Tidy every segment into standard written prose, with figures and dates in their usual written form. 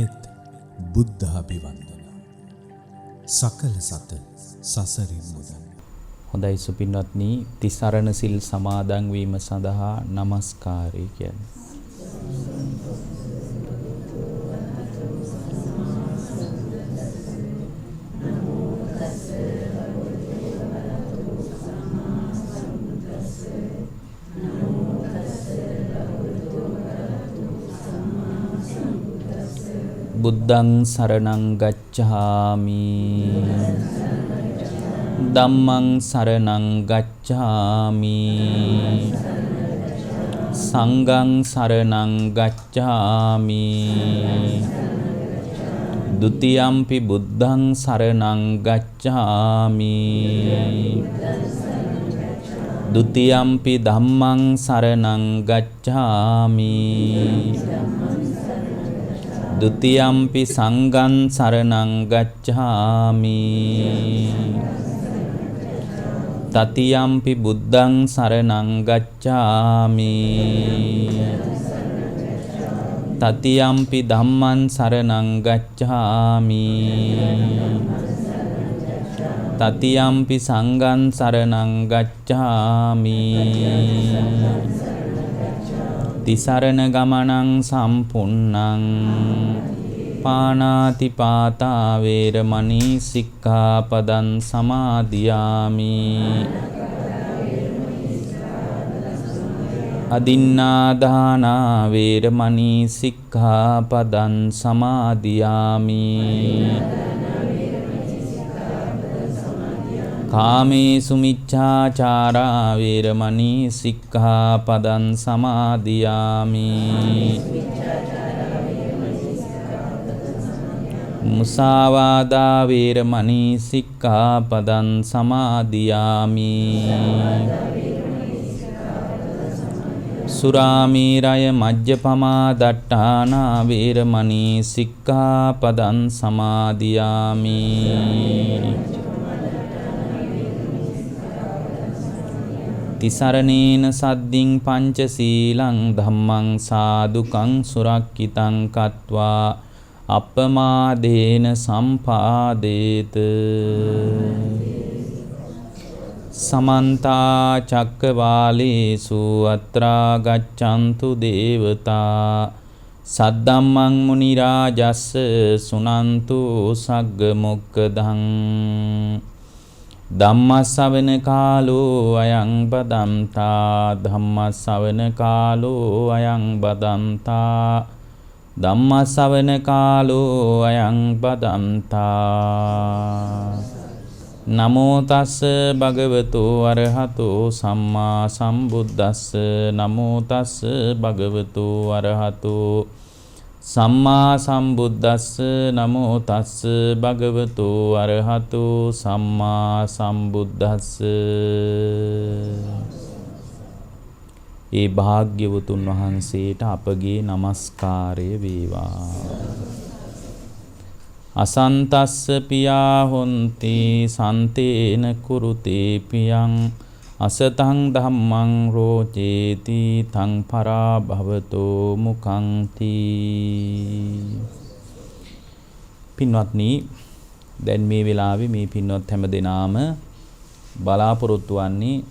මෙත් බුද්ධාභිවන්දන සකල සත සසරින් මුදන්. හොඳයි සුපින්වත්නි, තිසරණ සිල් සමාදන් වීම සඳහා নমස්කාරය කියන්නේ. බුද්ධං සරණං ගච්ඡාමි ධම්මං සරණං ගච්ඡාමි සංඝං සරණං ගච්ඡාමි ဒ ුතියම්පි බුද්ධං සරණං ගච්ඡාමි ဒ ුතියම්පි ධම්මං සරණං ගච්ඡාමි ဒ ුතියම්පි සංඝං සරණං ගච්ඡාමි တတိယံ පි බුද්ධං සරණං ගච්ඡාමි တတိယံ පි ධම්මං සරණං ගච්ඡාමි တတိယံ පි සංඝං සරණං ගච්ඡාමි තිසරණ ගමනං සම්පුන්නං පානාති පාතා වේරමණී සික්ඛාපදං සමාදියාමි අදින්නාදානා වේරමණී සික්ඛාපදං සමාදියාමි කාමේසු මිච්ඡාචාරා වේරමණී සික්ඛාපදං සමාදියාමි මුසාවාදා වේරමණී සික්ඛාපදං සමාදියාමි සුරාමේරය මජ්ජපමා දට්ඨානා වේරමණී සික්ඛාපදං සමාදියාමි තිසරණේන සද්දින් පංචශීලං ධම්මං සාදුකං සුරක්ඛිතං කତ୍වා අප්පමාදේන සම්පාදේත සමන්තා චක්කවාලේසු අත්‍රා ගච්ඡන්තු දේවතා සද්දම්මං මුනි රාජස්ස සුනන්තු සග්ග මොක්ඛදං ධම්මස්සවන කාලෝ අයං බදන්තා ධම්මස්සවන කාලෝ අයං බදන්තා ධම්මස්සවන කාලෝ අයං බදන්තා නමෝ තස්ස භගවතු අරහතෝ සම්මා සම්බුද්දස්ස නමෝ තස්ස භගවතු අරහතෝ සම්මා සම්බුද්දස්ස නමෝ තස්ස භගවතු අරහතෝ සම්මා සම්බුද්දස්ස. ඒ භාග්‍යවතුන් වහන්සේට අපගේ নমස්කාරය වේවා. අසන්තස්ස පියා හොන්ති සන්තේන කුරුතේ පියං අසතං ධම්මං රෝචේති තං පරා භවතෝ මුඛං තී. පින්වත්නි, දැන් මේ වෙලාවේ මේ පින්වත් හැම දෙනාම බලාපොරොත්තු වන්නේ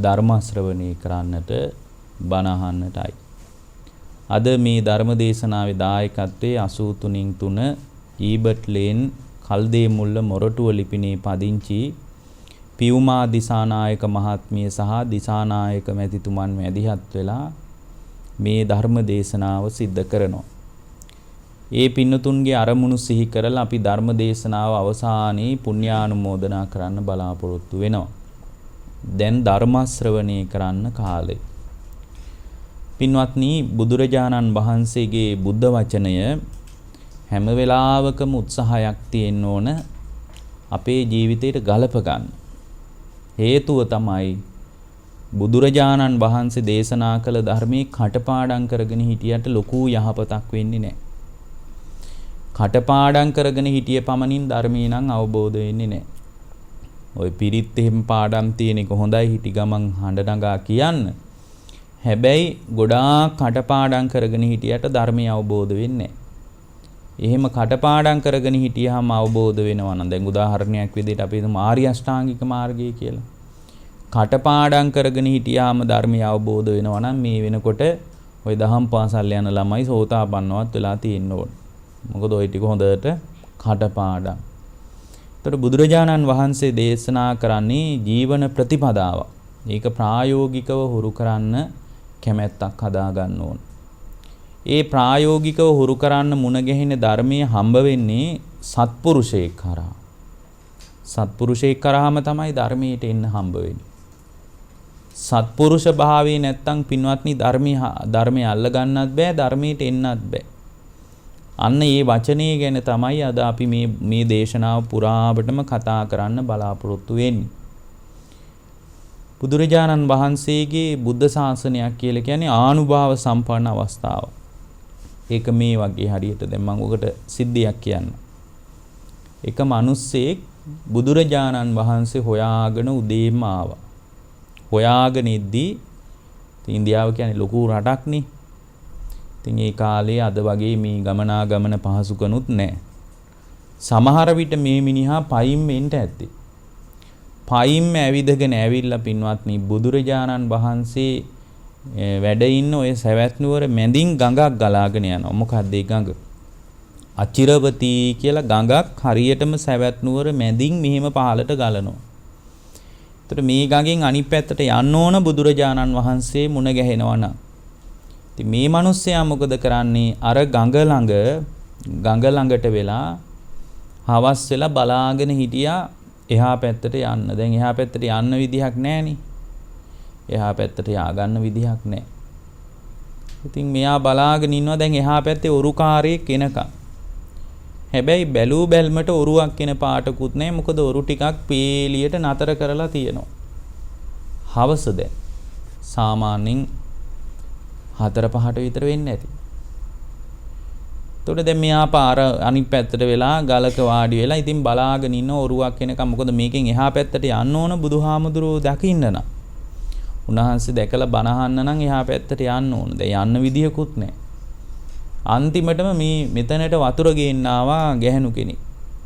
ධර්ම ශ්‍රවණය කරන්නට, බණ අහන්නටයි. අද මේ ධර්ම දේශනාවේ දායකත්වයේ 83 ඊබට් ලේන් කල්දේ මුල්ල මොරටුව ලිපිනේ පදිංචි පියුමා දිසානායක මහත්මිය සහ දිසානායක මැතිතුමන් මැදිහත් වෙලා මේ ධර්ම දේශනාව සිද්ධ කරනවා. ඒ පින්නතුන්ගේ අරමුණු සිහි කරලා අපි ධර්ම දේශනාව අවසානයේ පුණ්‍යානුමෝදනා කරන්න බලාපොරොත්තු වෙනවා. දැන් ධර්ම ශ්‍රවණය කරන්න කාලේ. පින්වත්නි, බුදුරජාණන් වහන්සේගේ බුද්ධ වචනය හැම වෙලාවකම උත්සාහයක් තියෙන්න ඕන අපේ ජීවිතයට ගලප ගන්න. හේතුව තමයි බුදුරජාණන් වහන්සේ දේශනා කළ ධර්මයේ කටපාඩම් කරගෙන හිටියට ලොකු යහපතක් වෙන්නේ නැහැ. කටපාඩම් කරගෙන හිටිය පමණින් ධර්මේ නම් අවබෝධ වෙන්නේ නැහැ. ඔය පිරිත් එහෙම පාඩම් තියෙන එක හොඳයි, හිටි ගමන් හඬ නගා කියන්න. හැබැයි ගොඩාක් කටපාඩම් කරගෙන හිටියට ධර්මය අවබෝධ වෙන්නේ නැහැ. එහෙම කටපාඩම් කරගෙන හිටියාම අවබෝධ වෙනවා නම් දැන් උදාහරණයක් විදිහට අපි හිතමු ආර්ය අෂ්ටාංගික මාර්ගය කියලා. කටපාඩම් කරගෙන හිටියාම ධර්මය අවබෝධ වෙනවා නම් මේ වෙනකොට ওই දහම් පාසල් යන ළමයි සෝතාපන්නවත් වෙලා තියෙන්න ඕන. මොකද ওই ටික හොඳට කටපාඩම්. ඒතර බුදුරජාණන් වහන්සේ දේශනා කරන්නේ ජීවන ප්‍රතිපදාව. ඒක ප්‍රායෝගිකව හුරු කරන්න කැමැත්තක් හදා ගන්න ඕන. ඒ ප්‍රායෝගිකව හුරු කරන්න මුණ ගැහෙන ධර්මයේ හම්බ වෙන්නේ සත්පුරුෂයෙක් කරා. සත්පුරුෂයෙක් කරාම තමයි ධර්මයට එන්න හම්බ වෙන්නේ. සත්පුරුෂ භාවයේ නැත්තම් පින්වත්නි ධර්මයේ අල්ල ගන්නත් බෑ ධර්මයට එන්නත් බෑ. අන්න ඒ වචනේ ගැන තමයි අද අපි මේ දේශනාව පුරාවටම කතා කරන්න බලාපොරොත්තු වෙන්නේ. බුදුරජාණන් වහන්සේගේ බුද්ධ ශාසනයක් කියලා කියන්නේ ආනුභාව සම්පන්න අවස්ථාව. ඒක මේ වගේ හරියට දැන් මම ඔකට සිද්ධියක් කියන්න. එක මිනිස්සෙක් බුදුරජාණන් වහන්සේ හොයාගෙන උදේම ආවා. හොයාගෙන ඉද්දී ඉන්දියාව කියන්නේ ලොකු රටක් නේ. ඉතින් ඒ කාලේ අද වගේ මේ ගමනාගමන පහසුකනුත් නැහැ. සමහර විට මේ මිනිහා පයින් වෙන්න ඇත්තේ. පයින්ම ඇවිදගෙන ඇවිල්ලා පින්වත්නි බුදුරජාණන් වහන්සේ වැඩ ඉන්න ඔය සවැත් නුවර මැදින් ගඟක් ගලාගෙන යනවා. මොකක්ද ඒ ගඟ? අචිරවතී කියලා ගඟක් හරියටම සවැත් නුවර මැදින් මෙහෙම පහළට ගලනවා. ඒතර මේ ගඟෙන් අනිත් පැත්තට යන්න ඕන බුදුරජාණන් වහන්සේ මුණ ගැහෙනවා නම්. ඉතින් මේ මිනිස්සයා මොකද කරන්නේ? අර ගඟ ළඟට වෙලා හවස් වෙලා බලාගෙන හිටියා එහා පැත්තට යන්න. දැන් එහා පැත්තට යන්න විදිහක් නැහනේ. එහා පැත්තට ය아가න්න විදිහක් නැහැ. ඉතින් මෙයා බලාගෙන ඉන්නවා දැන් එහා පැත්තේ ඔරුකාරයෙක් එනකම්. හැබැයි බැලූ බැල්මට ඔරුවක් එන පාටකුත් නැහැ. මොකද ඔරු ටිකක් පේලියට නතර කරලා තියෙනවා. හවස දැන් සාමාන්‍යයෙන් 4-5ට විතර වෙන්නේ නැති. එතකොට දැන් මෙයා පාර අනිත් පැත්තට වෙලා ගලක වාඩි වෙලා ඉතින් බලාගෙන ඉන්න ඔරුවක් එනකම්. මොකද මේකෙන් එහා පැත්තට යන්න ඕන බුදුහාමුදුරුවෝ දකින්න නම්. උන්වහන්සේ දැකලා බණහන්න නම් එහා පැත්තට යන්න ඕන. දැන් යන්න විදියකුත් නැහැ. අන්තිමටම මේ මෙතනට වතුර ගේන්න ආවා ගැහණු කෙනෙක්.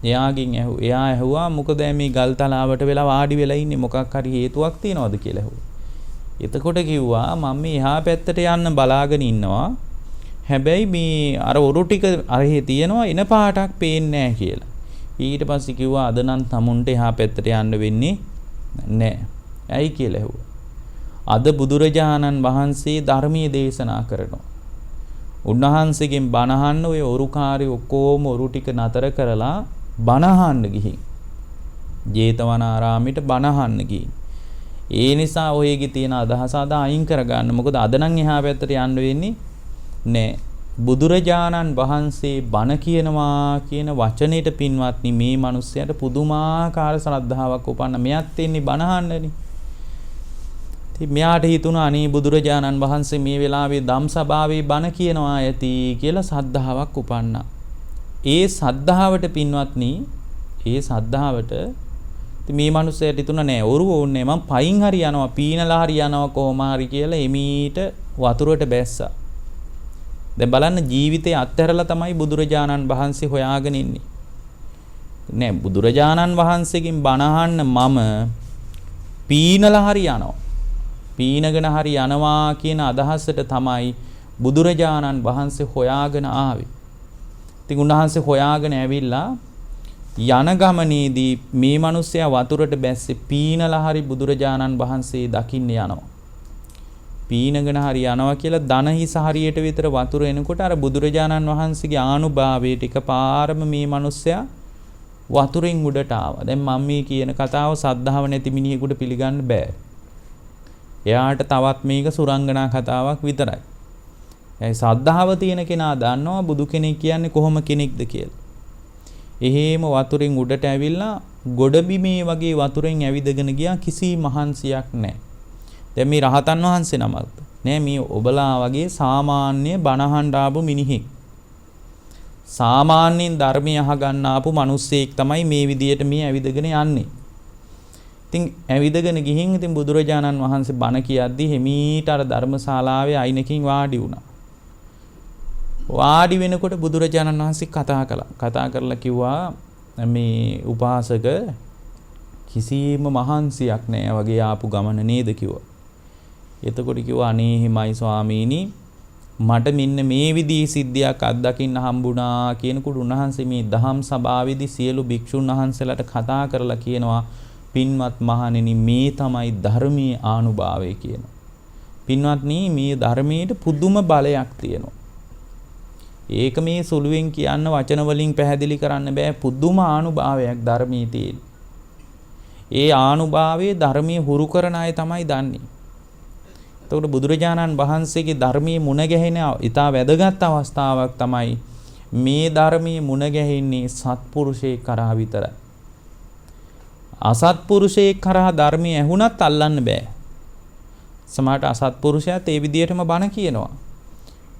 එයා ඇහුවා මොකද මේ ගල් තලාවට වෙලා වාඩි වෙලා ඉන්නේ මොකක් හරි හේතුවක් තියනවද කියලා ඇහුවා. එතකොට කිව්වා මම මේ එහා පැත්තට යන්න බලාගෙන ඉන්නවා. හැබැයි මේ අර ඔරු ටික අරහේ තියෙනවා එන පාටක් පේන්නේ නැහැ කියලා. ඊට පස්සේ කිව්වා අද නම් තමුන්ට එහා පැත්තට යන්න වෙන්නේ නැහැ. ඇයි කියලා ඇහුවා. අද බුදුරජාණන් වහන්සේ ධර්මයේ දේශනා කරනවා. උන්වහන්සේගෙන් බණහන්න ඔය ඔරුකාරී ඔක්කොම ඔරු ටික නතර කරලා බණහන්න ගිහින් ජේතවනාරාමයට බණහන්න ගිහින්. ඒ නිසා ඔයගේ තියෙන අදහස අද අයින් කරගන්න. මොකද අද නම් එහා පැත්තට යන්න වෙන්නේ නෑ. බුදුරජාණන් වහන්සේ බණ කියනවා කියන වචනේට පින්වත්නි මේ මිනිස්සයාට පුදුමාකාර ශ්‍රද්ධාවක් උපන්න. මෙයත් එන්නේ බණහන්නනේ. ඉතින් මෙයාට හිතුණා අනේ බුදුරජාණන් වහන්සේ මේ වෙලාවේ ධම්සභාවේ බණ කියනවා ඇති කියලා සද්ධාාවක් උපන්නා. ඒ සද්ධාවට පින්වත්නි ඒ සද්ධාවට මේ මිනිස්සයාට හිතුණා නෑ ඔරුව ඕනේ මම පයින් හරි යනවා පීනලා හරි යනවා කොහොම හරි කියලා එමීට වතුරට බැස්සා. දැන් බලන්න ජීවිතේ අත්හැරලා තමයි බුදුරජාණන් වහන්සේ හොයාගෙන ඉන්නේ. නෑ බුදුරජාණන් වහන්සේගෙන් බණ අහන්න මම පීනලා හරි යනවා. පීනගෙන හරි යනවා කියන අදහසට තමයි බුදුරජාණන් වහන්සේ හොයාගෙන ආවේ. ඉතින් උන්වහන්සේ හොයාගෙන ඇවිල්ලා යන ගමනේදී මේ මිනිස්සයා වතුරට බැස්සේ පීනලා හරි බුදුරජාණන් වහන්සේ දකින්න යනවා. පීනගෙන හරි යනවා කියලා දනහිස හරියට විතර වතුර එනකොට අර බුදුරජාණන් වහන්සේගේ ආනුභාවයට එකපාරම මේ මිනිස්සයා වතුරෙන් උඩට ආවා. දැන් මම මේ කියන කතාව සද්ධාව නැති මිනිහෙකුට පිළිගන්න බෑ. එයාට තවත් මේක සුරංගනා කතාවක් විතරයි. ඒ සද්ධාව තියෙන කෙනා දන්නවා බුදු කෙනෙක් කියන්නේ කොහොම කෙනෙක්ද කියලා. එහෙම වතුරෙන් උඩට ඇවිල්ලා ගොඩබිමේ වගේ වතුරෙන් ඇවිදගෙන ගියා කිසි මහන්සියක් නැහැ. දැන් මේ රහතන් වහන්සේ නමක්ද? නෑ මේ ඔබලා වගේ සාමාන්‍ය බණහන් ආපු මිනිහෙක්. සාමාන්‍යයෙන් ධර්මය අහගන්න ආපු මිනිස්සෙක් තමයි මේ විදියට මේ ඇවිදගෙන යන්නේ. ඉතින් ඇවිදගෙන ගිහින් ඉතින් බුදුරජාණන් වහන්සේ බණ කියද්දි හිමීට අර ධර්මශාලාවේ අයිනකින් වාඩි වුණා. වාඩි වෙනකොට බුදුරජාණන් වහන්සේ කතා කළා. කතා කරලා කිව්වා මේ උපාසක කිසිම මහන්සියක් නෑ වගේ ආපු ගමන නේද කිව්වා. එතකොට කිව්වා අනේ හිමයි ස්වාමීනි මට මෙන්න මේ විදිහේ සිද්ධියක් අත්දකින්න හම්බුණා කියනකොට උන්වහන්සේ මේ දහම් සභාවේදී සියලු භික්ෂුන් වහන්සේලාට කතා කරලා කියනවා පින්වත් මහණෙනි මේ තමයි ධර්මීය ආනුභාවය කියනවා. පින්වත්නි මේ ධර්මයේ පුදුම බලයක් තියෙනවා. ඒක මේ සුළුවෙන් කියන්න වචන වලින් පැහැදිලි කරන්න බෑ පුදුම ආනුභාවයක් ධර්මයේ තියෙන. ඒ ආනුභාවයේ ධර්මයේ හුරු කරන අය තමයි දන්නේ. එතකොට බුදුරජාණන් වහන්සේගේ ධර්මයේ මුණ ගැහෙන ඉතා වැදගත් අවස්ථාවක් තමයි මේ ධර්මයේ මුණ ගැහෙන්නේ සත්පුරුෂයෙක් කරා විතරයි. අසත්පුරුෂයෙක් කරා ධර්මයේ ඇහුණත් අල්ලන්න බෑ. සමහරට අසත්පුරුෂයාත් ඒ විදිහටම බණ කියනවා.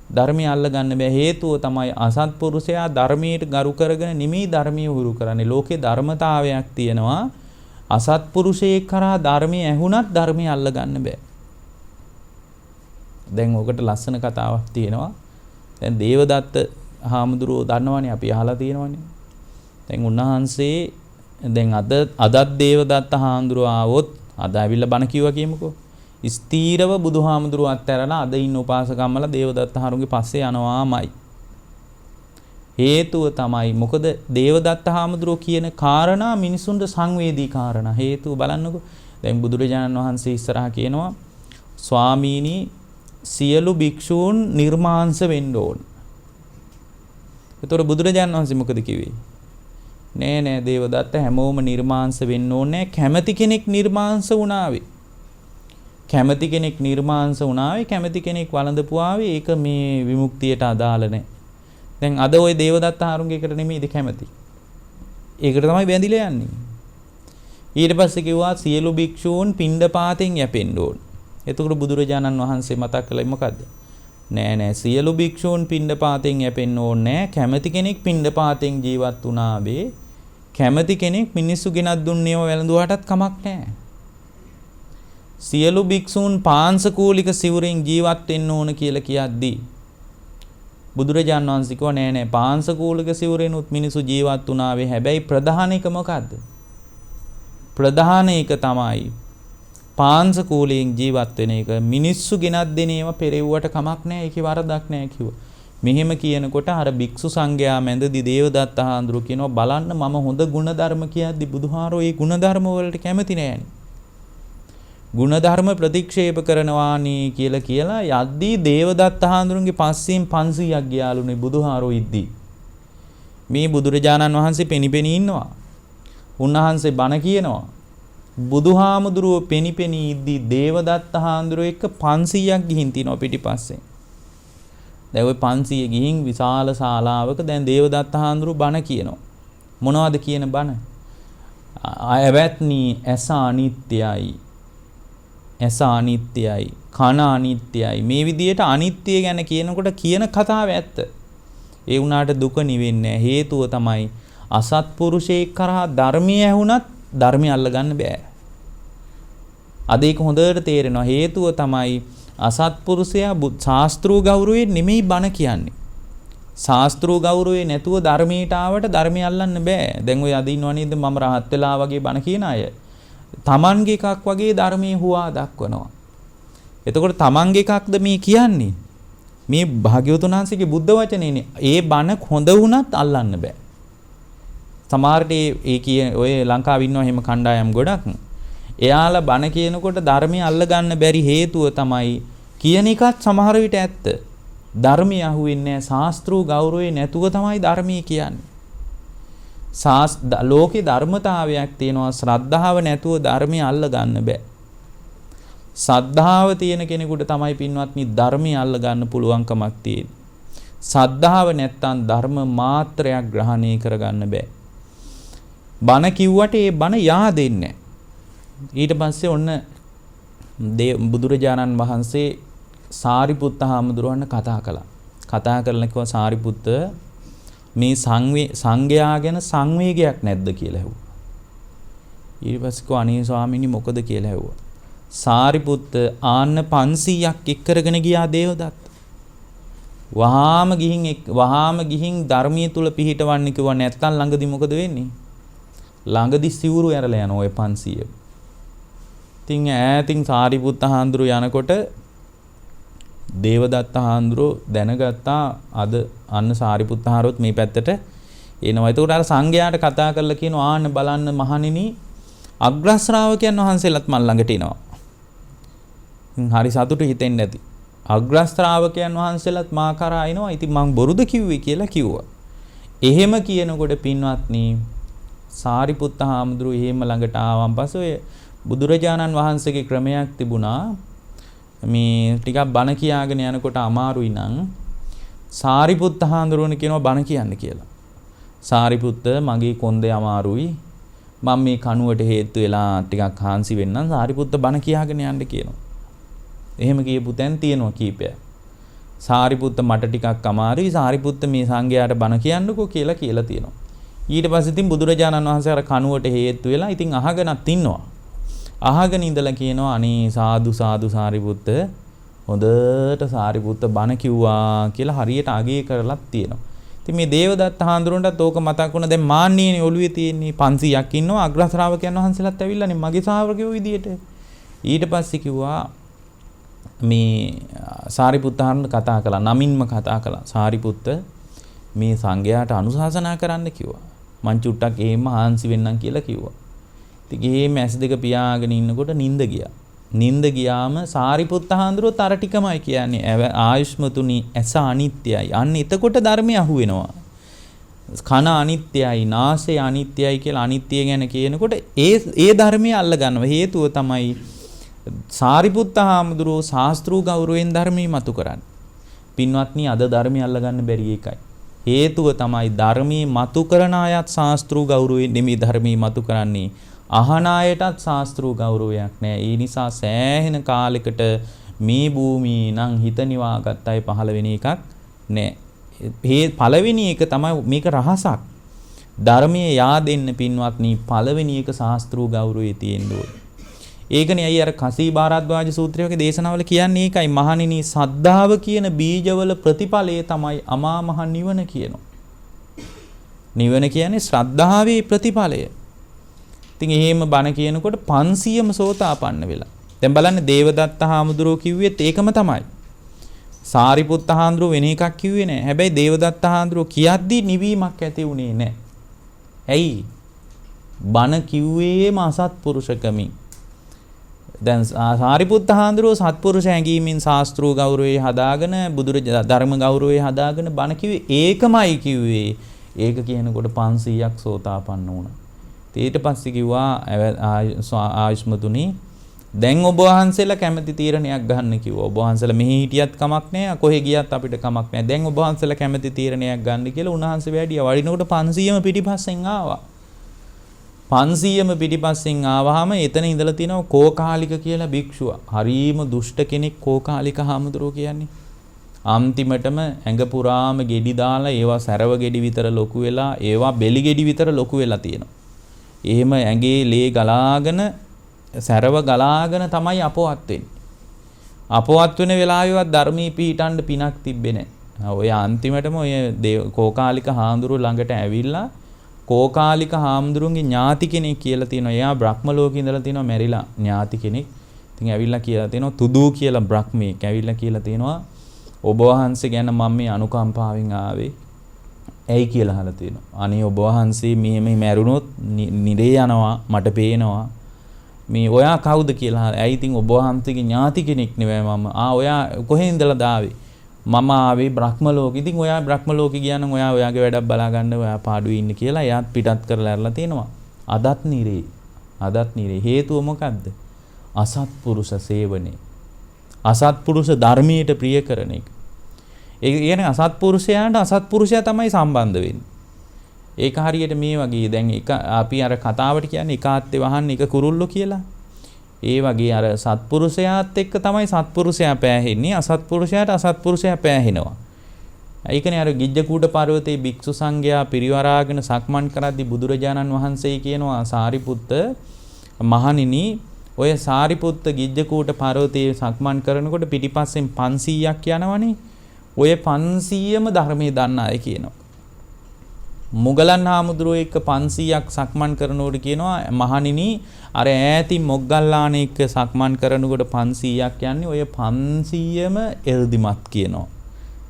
ධර්මය අල්ල ගන්න බෑ හේතුව තමයි අසත්පුරුෂයා ධර්මයට ගරු කරගෙන නිමී ධර්මයේ හුරු කරන්නේ. ලෝකේ ධර්මතාවයක් තියෙනවා. අසත්පුරුෂයෙක් කරා ධර්මයේ ඇහුණත් ධර්මය අල්ල ගන්න බෑ. දැන් ඔකට ලස්සන කතාවක් තියෙනවා. දැන් දේවදත්ත හාමුදුරුවෝ දන්නවනේ අපි අහලා තියෙනවනේ. දැන් උන්වහන්සේ දැන් අදත් දේවදත්ත හාමුදුරුවෝ ආවොත් අද ඇවිල්ලා බණ කිව්වා කියමුකෝ. ස්ථීරව බුදුහාමුදුරුවෝ අත්හැරලා අද ඉන්න උපාසකම්මලා දේවදත්ත හාමුදුරුවෝගේ පස්සේ යනවාමයි. හේතුව තමයි මොකද දේවදත්ත හාමුදුරුවෝ කියන කාරණා මිනිසුන්ට සංවේදී කාරණා. හේතුව බලන්නකෝ. දැන් බුදුරජාණන් වහන්සේ ඉස්සරහා කියනවා ස්වාමීනි සියලු භික්ෂූන් නිර්මාංශ වෙන්න ඕන. ඒතකොට බුදුරජාණන් වහන්සේ මොකද කිව්වේ? නෑ දේවදත්ත හැමෝම නිර්මාංශ වෙන්න ඕනේ. කැමැති කෙනෙක් නිර්මාංශ වුණාවේ. කැමැති කෙනෙක් නිර්මාංශ වුණාවේ කැමැති කෙනෙක් වළඳපුවාවේ ඒක මේ විමුක්තියට අදාළ නෑ. දැන් අද ওই දේවදත්ත ආරුංගේ එකට නෙමෙයිද කැමැති. ඒකට තමයි බැඳිලා යන්නේ. ඊට පස්සේ කිව්වා සියලු භික්ෂූන් පිණ්ඩපාතෙන් යැපෙන්න ඕන. එතකොට බුදුරජාණන් වහන්සේ මතක් කළේ මොකද්ද? නෑ සියලු භික්ෂූන් පිණ්ඩපාතෙන් යැපෙන්න ඕනේ නෑ. කැමැති කෙනෙක් පිණ්ඩපාතෙන් ජීවත් වුණාවේ කැමැති කෙනෙක් මිනිස්සු ගෙනත් දුන්නේව වැළඳුවාටත් කමක් නෑ. සියලු භික්ෂූන් පාංශකූලික සිවුරෙන් ජීවත් වෙන්න ඕන කියලා කියද්දී බුදුරජාණන් වහන්සේ කිව්වා නෑ පාංශකූලික සිවුරෙනුත් මිනිස්සු ජීවත් වුණාවේ හැබැයි ප්‍රධාන එක මොකද්ද? ප්‍රධාන එක තමයි පාංශකූලයෙන් ජීවත් වෙන එක. මිනිස්සු ගෙනත් දෙන ඒවා පෙරෙව්වට කමක් නෑ. ඒකේ වරදක් නෑ කිව්වා. මෙහෙම කියනකොට අර භික්ෂු සංඝයා මැදදී දේවදත්ත හාමුදුරුවෝ කියනවා බලන්න මම හොඳ ගුණධර්ම කියද්දි බුදුහාරෝ ඒ ගුණධර්ම වලට කැමති නෑනේ. ගුණධර්ම ප්‍රතික්ෂේප කරනවානි කියලා යද්දී දේවදත්ත හාමුදුරුවන්ගේ 500ක් ගියාලුනේ බුදුහාරෝ ඉද්දී. මේ බුදුරජාණන් වහන්සේ පෙනිපෙනී ඉන්නවා. උන්වහන්සේ බණ කියනවා. බුදුහාමුදුරුවෝ පෙනිපෙනී ඉද්දී දේවදත්ත හාමුදුරුවෝ එක්ක 500ක් ගිහින් තිනවා පිටිපස්සේ. දැන් ওই 500 ගිහින් විශාල ශාලාවක දැන් දේවදත්ත හාමුදුරුවෝ බණ කියනවා. මොනවද කියන බණ? අයවැත්නි ඇස අනිත්‍යයි. ඇස අනිත්‍යයි. කන අනිත්‍යයි. මේ විදිහට අනිත්‍ය ගැන කියනකොට කියන කතාව ඇත්ත. ඒ වුණාට දුක නිවෙන්නේ හේතුව තමයි අසත්පුරුෂයෙක් කරා ධර්මය ඇහුණත් ධර්මය අල්ලගන්න බෑ. අද ඒක හොඳට තේරෙනවා. හේතුව තමයි අසත්පුරුෂයා ශාස්ත්‍රූ ගෞරවයෙන් නෙමෙයි බණ කියන්නේ. ශාස්ත්‍රූ ගෞරවයෙන් නැතුව ධර්මයට ආවට ධර්මය අල්ලන්න බෑ. දැන් ඔය අද ඉන්නව නේද මම රහත් වෙලා වගේ බණ කියන අය. තමන්ගේ එකක් වගේ ධර්මයේ හුවා දක්වනවා. එතකොට තමන්ගේ එකක්ද මේ කියන්නේ? මේ භාග්‍යවතුන් වහන්සේගේ බුද්ධ වචනේනේ. ඒ බණ හොඳ වුණත් අල්ලන්න බෑ. සමහරට ඒ කිය ඔය ලංකාවේ ඉන්නවා එහෙම කණ්ඩායම් ගොඩක්. එයාලා බණ කියනකොට ධර්මය අල්ල ගන්න බැරි හේතුව තමයි කියන එකත් සමහර විට ඇත්ත. ධර්මය අහුවෙන්නේ නැහැ. ශාස්ත්‍රූ ගෞරවය නැතුව තමයි ධර්මය කියන්නේ. ලෝකේ ධර්මතාවයක් තියෙනවා. ශ්‍රද්ධාව නැතුව ධර්මය අල්ල ගන්න බෑ. සද්ධාව තියෙන කෙනෙකුට තමයි පින්වත්නි ධර්මය අල්ල ගන්න පුළුවන්කමක් තියෙන්නේ. සද්ධාව නැත්තම් ධර්ම මාත්‍රයක් ග්‍රහණය කරගන්න බෑ. බණ කිව්වට ඒ බණ yaadෙන්නේ නැහැ. ඊට පස්සේ ඔන්න බුදුරජාණන් වහන්සේ සාරිපුත්ත හාමුදුරුවන්ට කතා කළා. කතා කරලා කිව්වා සාරිපුත්ත මේ සංඝයා ගැන සංවේගයක් නැද්ද කියලා ඇහුවා. ඊට පස්සේ කිව්වා අනේ ස්වාමීනි මොකද කියලා ඇහුවා. සාරිපුත්ත ආන්න 500ක් එක් කරගෙන ගියා දේවදත්ත. වහාම ගිහින් ධර්මයේ තුල පිහිටවන්න කිව්වා නැත්තම් ළඟදි මොකද වෙන්නේ? ළඟදි සිවුරු ඇරලා යන ඔය 500. ඉතින් ඈතින් සාරිපුත්ත හාමුදුරු යනකොට දේවදත්ත හාමුදුරු දැනගත්තා අද අන්න සාරිපුත්ත හාරුත් මේ පැත්තට එනවා. ඒකට අර සංඝයාට කතා කරලා කියනවා ආන්න බලන්න මහණෙනි අග්‍ර ශ්‍රාවකයන් වහන්සේලාත් මල් ළඟට එනවා. හරි සතුටු හිතෙන්නේ නැති. අග්‍ර ශ්‍රාවකයන් වහන්සේලාත් මා කරා එනවා. ඉතින් මං බොරුද කිව්වේ කියලා කිව්වා. එහෙම කියනකොට පින්වත්නි සාරිපුත්ත හාමුදුරු එහෙම ළඟට ආවන් පස්සේ ඔය බුදුරජාණන් වහන්සේගේ ක්‍රමයක් තිබුණා. මේ ටිකක් බණ කියාගෙන යනකොට අමාරුයි නම් සාරිපුත්ත හාමුදුරුවනේ කියනවා බණ කියන්න කියලා. සාරිපුත්ත මගේ කොන්දේ අමාරුයි. මම මේ කණුවට හේතු වෙලා ටිකක් හාන්සි වෙන්නම්. සාරිපුත්ත බණ කියාගෙන යන්න කියනවා. එහෙම කියපු තැන් තියෙනවා කීපයක්. සාරිපුත්ත මට ටිකක් අමාරුයි. සාරිපුත්ත මේ සංඝයාට බණ කියන්නකෝ කියලා තියෙනවා. ඊට පස්සේ ඉතින් බුදුරජාණන් වහන්සේ අර කණුවට හේතු වෙලා ඉතින් අහගෙනත් ඉන්නවා. අහගෙන ඉඳලා කියනවා අනේ සාදු සාදු සාරිපුත්ත හොඳට සාරිපුත්ත බණ කිව්වා කියලා හරියට අගය කරලත් තියෙනවා. ඉතින් මේ දේවදත්ත හාමුදුරන්ටත් ඕක මතක් වුණා. දැන් මාන්නේනේ ඔළුවේ තියෙන්නේ 500ක් ඉන්නවා අග්‍ර ශ්‍රාවකයන් වහන්සේලාත් ඇවිල්ලානේ මගේ ශ්‍රාවකයෝ විදියට. ඊට පස්සේ කිව්වා මේ සාරිපුත්ත හාමුදුරන් කතා කළා. නමින්ම කතා කළා. සාරිපුත්ත මේ සංඝයාට අනුශාසනා කරන්න කිව්වා. මං චුට්ටක් එහෙම හාන්සි වෙන්නම් කියලා කිව්වා. ඉතින් ගේ ඇස් දෙක පියාගෙන ඉන්නකොට නිින්ද ගියා. නිින්ද ගියාම සාරිපුත්ත හාමුදුරුවෝ තර ටිකමයි කියන්නේ ආයුෂ්මතුනි ඇස අනිත්‍යයි. අන්න එතකොට ධර්මය අහුවෙනවා. කන අනිත්‍යයි, නාසය අනිත්‍යයි කියලා අනිත්‍ය ගැන කියනකොට ඒ ධර්මය අල්ල ගන්නවා. හේතුව තමයි සාරිපුත්ත හාමුදුරුවෝ ශාස්ත්‍රූ ගෞරවයෙන් ධර්මී මතු කරන්නේ. පින්වත්නි අද ධර්මය අල්ල ගන්න බැරි එකයි. හේතුව තමයි ධර්මී මතු කරන අයත් ශාස්ත්‍රූ ගෞරවයෙන් නෙමෙයි ධර්මී මතු කරන්නේ. අහන අයටත් ශාස්ත්‍රූ ගෞරවයක් නැහැ. ඒ නිසා සෑහෙන කාලයකට මේ භූමියේ නම් හිත නිවාගත් අය පහළ වෙන එකක් නැහැ. මේ පළවෙනි එක තමයි මේක රහසක්. ධර්මයේ yaadෙන්න පින්වත්නි පළවෙනි එක ශාස්ත්‍රූ ගෞරවයේ තියෙන්න ඕනේ. ඒකනේ අය අර කසී භාරද්වාජ සූත්‍රයේ දේශනාවල කියන්නේ ඒකයි මහණෙනි සද්ධාව කියන බීජවල ප්‍රතිඵලය තමයි අමා මහ නිවන කියනවා. නිවන කියන්නේ ශ්‍රද්ධාවේ ප්‍රතිඵලය. ඉතින් එහෙම බණ කියනකොට 500ම සෝතාපන්න වෙලා. දැන් බලන්න දේවදත්ත හාමුදුරුවෝ කිව්වෙත් ඒකම තමයි. සාරිපුත්ත හාමුදුරුවෝ වෙන එකක් කිව්වේ නෑ. හැබැයි දේවදත්ත හාමුදුරුවෝ කියද්දි නිවීමක් ඇති වුණේ නෑ. ඇයි? බණ කිව්වේම අසත්පුරුෂකමින්. දැන් සාරිපුත්ත හාමුදුරුවෝ සත්පුරුෂ හැඟීමෙන් ශාස්ත්‍රූ ගෞරවයේ හදාගෙන ධර්ම ගෞරවයේ හදාගෙන බණ කිව්වේ ඒකමයි කිව්වේ. ඒක කියනකොට 500ක් සෝතාපන්න වුණා. ඊට පස්සේ කිව්වා ආයුෂ්මතුනි දැන් ඔබ වහන්සේලා කැමැති තීරණයක් ගන්න කිව්වා. ඔබ වහන්සේලා මෙහි හිටියත් කමක් නැහැ, කොහෙ ගියත් අපිට කමක් නැහැ. දැන් ඔබ වහන්සේලා කැමැති තීරණයක් ගන්න කියලා උන්වහන්සේ වැඩියා. වඩිනකොට 500ම පිටිපස්සෙන් ආවා. 500ම පිටිපස්සෙන් ආවහම එතන ඉඳලා තිනවා කෝකාලික කියලා භික්ෂුව. හරීම දුෂ්ට කෙනෙක් කෝකාලික හාමුදුරුවෝ කියන්නේ. අන්තිමටම ඇඟ පුරාම ගෙඩි දාලා ඒවා සැරව ගෙඩි විතර ලොකු වෙලා ඒවා බෙලි ගෙඩි විතර ලොකු වෙලා තියෙනවා. එහෙම ඇඟේ ලේ ගලාගෙන සැරව ගලාගෙන තමයි අපවත් වෙන්නේ. අපවත් වෙන වෙලාවෙවත් ධර්මී පීඨන්න පිනක් තිබ්බේ නැහැ. ඔය අන්තිමටම ඔය කෝකාලික හාමුදුරුවෝ ළඟට ඇවිල්ලා කෝකාලික හාමුදුරුවන්ගේ ඥාති කෙනෙක් කියලා තියෙනවා. එයා බ්‍රහ්ම ලෝකේ ඉඳලා තියෙනවා මැරිලා ඥාති කෙනෙක්. ඉතින් ඇවිල්ලා කියලා තියෙනවා තුදූ කියලා බ්‍රහ්මෙක් ඇවිල්ලා කියලා තියෙනවා ඔබ වහන්සේ ගැන මම මේ අනුකම්පාවෙන් ආවේ. ඇයි කියලා අහලා තියෙනවා. අනේ ඔබ වහන්සේ මෙහෙම මැරුණොත් නිරේ යනවා මට පේනවා. මේ ඔයා කවුද කියලා. ඇයි ඉතින් ඔබ වහන්සේගේ ඥාති කෙනෙක් නෙවෙයි මම. ඔයා කොහෙන් ඉඳලාද ආවේ? මම ආවේ බ්‍රහ්ම ලෝකෙ. ඉතින් ඔයා බ්‍රහ්ම ලෝකෙ ගියා නම් ඔයා ඔයාගේ වැඩක් බලා ගන්න ඔයා පාඩුවේ ඉන්න කියලා එයාත් පිටත් කරලා ඇරලා තියෙනවා. අදත් නිරේ. අදත් නිරේ. හේතුව මොකද්ද? අසත්පුරුෂ සේවනේ. අසත්පුරුෂ ධර්මයට ප්‍රිය කරන එක. ඒ කියන්නේ අසත්පුරුෂයාට අසත්පුරුෂයා තමයි සම්බන්ධ වෙන්නේ. ඒක හරියට මේ වගේ දැන් එක අපි අර කතාවට කියන්නේ එකාත්තේ වහන්නේ එක කුරුල්ලෝ කියලා. ඒ වගේ අර සත්පුරුෂයාත් එක්ක තමයි සත්පුරුෂයා පෑහෙන්නේ. අසත්පුරුෂයාට අසත්පුරුෂයා පෑහෙනවා. ඒකනේ අර ගිජ්ජකූට පර්වතයේ භික්ෂු සංඝයා පිරිවරාගෙන සක්මන් කරද්දී බුදුරජාණන් වහන්සේ කියනවා සාරිපුත්ත මහණෙනි ඔය සාරිපුත්ත ගිජ්ජකූට පර්වතයේ සක්මන් කරනකොට පිටිපස්සෙන් 500ක් යනවනේ. ඔය 500ම ධර්මයේ දන්න අය කියනවා. මුගලන් හාමුදුරුවෝ එක්ක 500ක් සක්මන් කරනකොට කියනවා මහණෙනි අර ඈතින් මොග්ගල්ලාන එක්ක සක්මන් කරනකොට 500ක් යන්නේ ඔය 500ම එල්දිමත් කියනවා.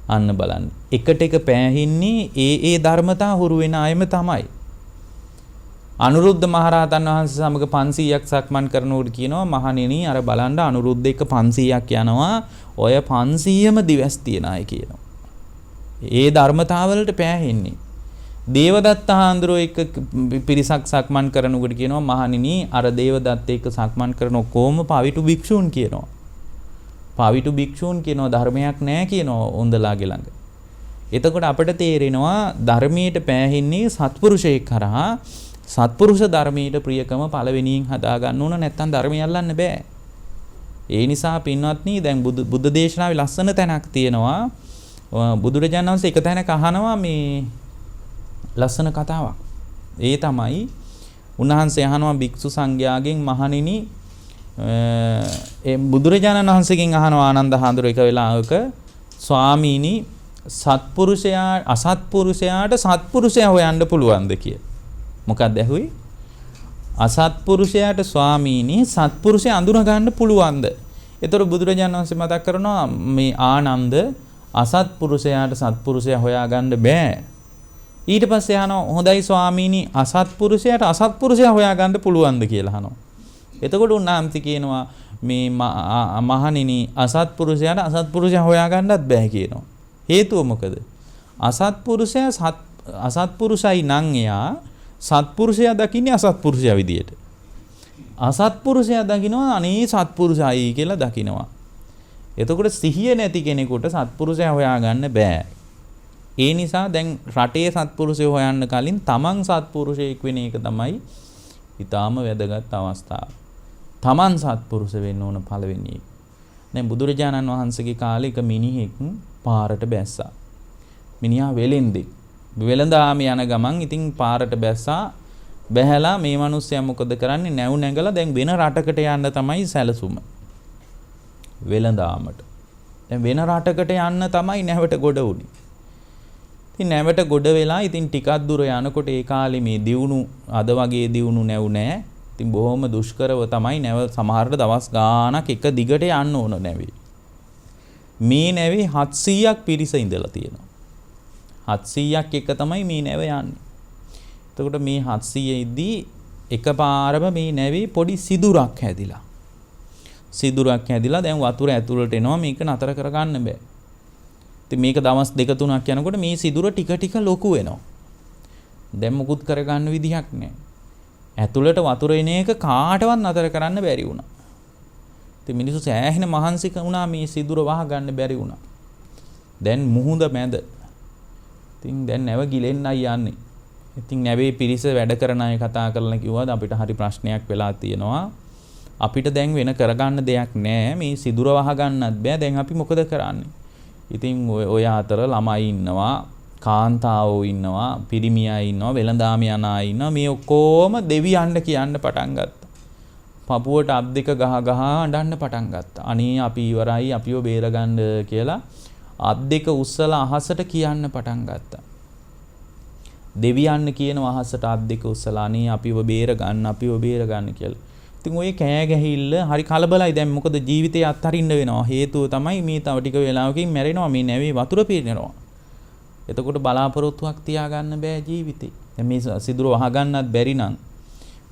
අන්න බලන්න. එකට එක පෑහින්නේ ඒ ධර්මතා හුරු වෙන අයම තමයි. අනුරුද්ධ මහරහතන් වහන්සේ සමග 500ක් සක්මන් කරනකොට කියනවා මහණෙනි අර බලන්න අනුරුද්ධ එක්ක 500ක් යනවා ඔය 500ම දිවස් තියන අය කියනවා. ඒ ධර්මතාවලට පෑහෙන්නේ. දේවදත්ත හාමුදුරුවෝ එක්ක පිරිසක් සක්මන් කරනකොට කියනවා මහණෙනි අර දේවදත්ත එක්ක සක්මන් කරන ඔක්කොම පවිටු භික්ෂූන් කියනවා. පවිටු භික්ෂූන් කියනවා ධර්මයක් නැහැ කියනවා උන්දලාගේ ළඟ. එතකොට අපිට තේරෙනවා ධර්මයට පෑහෙන්නේ සත්පුරුෂයෙක් කරහා සත්පුරුෂ ධර්මයට ප්‍රියකම පළවෙනියෙන් හදා ගන්න ඕන නැත්නම් ධර්මය අල්ලන්න බෑ. ඒ නිසා පින්වත්නි දැන් බුද්ධ දේශනාවේ ලස්සන තැනක් තියෙනවා. බුදුරජාණන් වහන්සේ එක තැනක අහනවා මේ ලස්සන කතාවක්. ඒ තමයි උන්වහන්සේ අහනවා භික්ෂු සංඝයාගෙන් මහණෙනි බුදුරජාණන් වහන්සේගෙන් අහනවා ආනන්ද හාමුදුරුවෝ එක වෙලාවක ස්වාමීනි සත්පුරුෂයා අසත්පුරුෂයාට සත්පුරුෂයා හොයන්න පුළුවන්ද කියලා. මොකක්ද ඇහුවේ? අසත්පුරුෂයාට ස්වාමීනි සත්පුරුෂයා අඳුන ගන්න පුළුවන්ද? ඒතර බුදුරජාණන් වහන්සේ මතක් කරනවා මේ ආනන්ද අසත්පුරුෂයාට සත්පුරුෂයා හොයාගන්න බෑ. ඊට පස්සේ අහනවා හොඳයි ස්වාමීනි අසත්පුරුෂයාට අසත්පුරුෂයා හොයාගන්න පුළුවන්ද කියලා අහනවා. එතකොට උන්වහන්සේ කියනවා මේ මහණෙනි අසත්පුරුෂයාට අසත්පුරුෂයා හොයාගන්නත් බෑ කියනවා. හේතුව මොකද? අසත්පුරුෂයා අසත්පුරුෂයි නම් එයා සත්පුරුෂයා දකින්නේ අසත්පුරුෂයා විදියට. අසත්පුරුෂයා දකිනවා අනේ සත්පුරුෂයි කියලා දකිනවා. එතකොට සිහිය නැති කෙනෙකුට සත්පුරුෂයා හොයාගන්න බෑ. ඒ නිසා දැන් රටේ සත්පුරුෂය හොයන්න කලින් තමන් සත්පුරුෂයෙක් වෙන එක තමයි ඊටාම වැදගත් අවස්ථාව. තමන් සත්පුරුෂ වෙන්න ඕන පළවෙනි එක. දැන් බුදුරජාණන් වහන්සේගේ කාලේ එක මිනිහෙක් පාරට බැස්සා. මිනිහා වෙලෙන්දෙක්. වෙලඳාම යන ගමන් ඉතින් පාරට බැස්සා. බැහැලා මේ මිනිස්සයා මොකද කරන්නේ? නැව් නැගලා දැන් වෙන රටකට යන්න තමයි සැලසුම. වෙලඳාමට. දැන් වෙන රටකට යන්න තමයි නැවට ගොඩ උනේ. ඉතින් නැවට ගොඩ වෙලා ඉතින් ටිකක් දුර යනකොට ඒ කාලේ මේ දියුණු අද වගේ දියුණු නැව් නැහැ. ඉතින් බොහොම දුෂ්කරව තමයි නැව සමහරට දවස් ගාණක් එක දිගට යන්න ඕන නැවේ. මේ නැවේ 700ක් පිරිස ඉඳලා තියෙනවා. 700ක් එක තමයි මේ නැව යන්නේ. එතකොට මේ 700 ඉද්දී එකපාරම මේ නැවේ පොඩි සිදුරක් හැදිලා. සිදුරක් හැදිලා දැන් වතුර ඇතුළට එනවා මේක නතර කරගන්න බෑ. ඉතින් මේක දවස් 2-3ක් යනකොට මේ සිදුර ටික ටික ලොකු වෙනවා. දැන් මුකුත් කරගන්න විදිහක් නැහැ. ඇතුළට වතුර එන එක කාටවත් නතර කරන්න බැරි වුණා. ඉතින් මිනිස්සු සෑහෙන මහන්සි වුණා මේ සිදුර වහගන්න බැරි වුණා. දැන් මුහුද මැද. ඉතින් දැන් නැව ගිලෙන්නයි යන්නේ. ඉතින් නැවේ පිරිස වැඩ කරන අය කතා කරලා කිව්වා අපිට හරි ප්‍රශ්නයක් වෙලා තියෙනවා. අපිට දැන් වෙන කරගන්න දෙයක් නැහැ. මේ සිදුර වහගන්නත් බෑ. දැන් අපි මොකද කරන්නේ? ඉතින් ඔය අතර ළමයි ඉන්නවා, කාන්තාවෝ ඉන්නවා, පිරිමියා ඉන්නවා, වෙළඳාම යන අය ඉන්නවා. මේ ඔක්කොම දෙවියන්ට කියන්න පටන් ගත්තා. පපුවට අත් දෙක ගහ අඬන්න පටන් ගත්තා. අනේ අපි ඉවරයි, අපිව බේරගන්න කියලා අත් දෙක උස්සලා අහසට කියන්න පටන් ගත්තා. දෙවියන් කියන අහසට අත් දෙක උස්සලා අනේ අපිව බේරගන්න කියලා. ඉතින් ඔය කෑ ගැහිල්ල හරි කලබලයි. දැන් මොකද ජීවිතේ අත්හරින්න වෙනවා. හේතුව තමයි මේ තව ටික වෙලාවකින් මැරෙනවා. මේ නැවේ වතුර පීනනවා. එතකොට බලාපොරොත්තුවක් තියාගන්න බෑ ජීවිතේ. දැන් මේ සිදුර වහගන්නත් බැරි නම්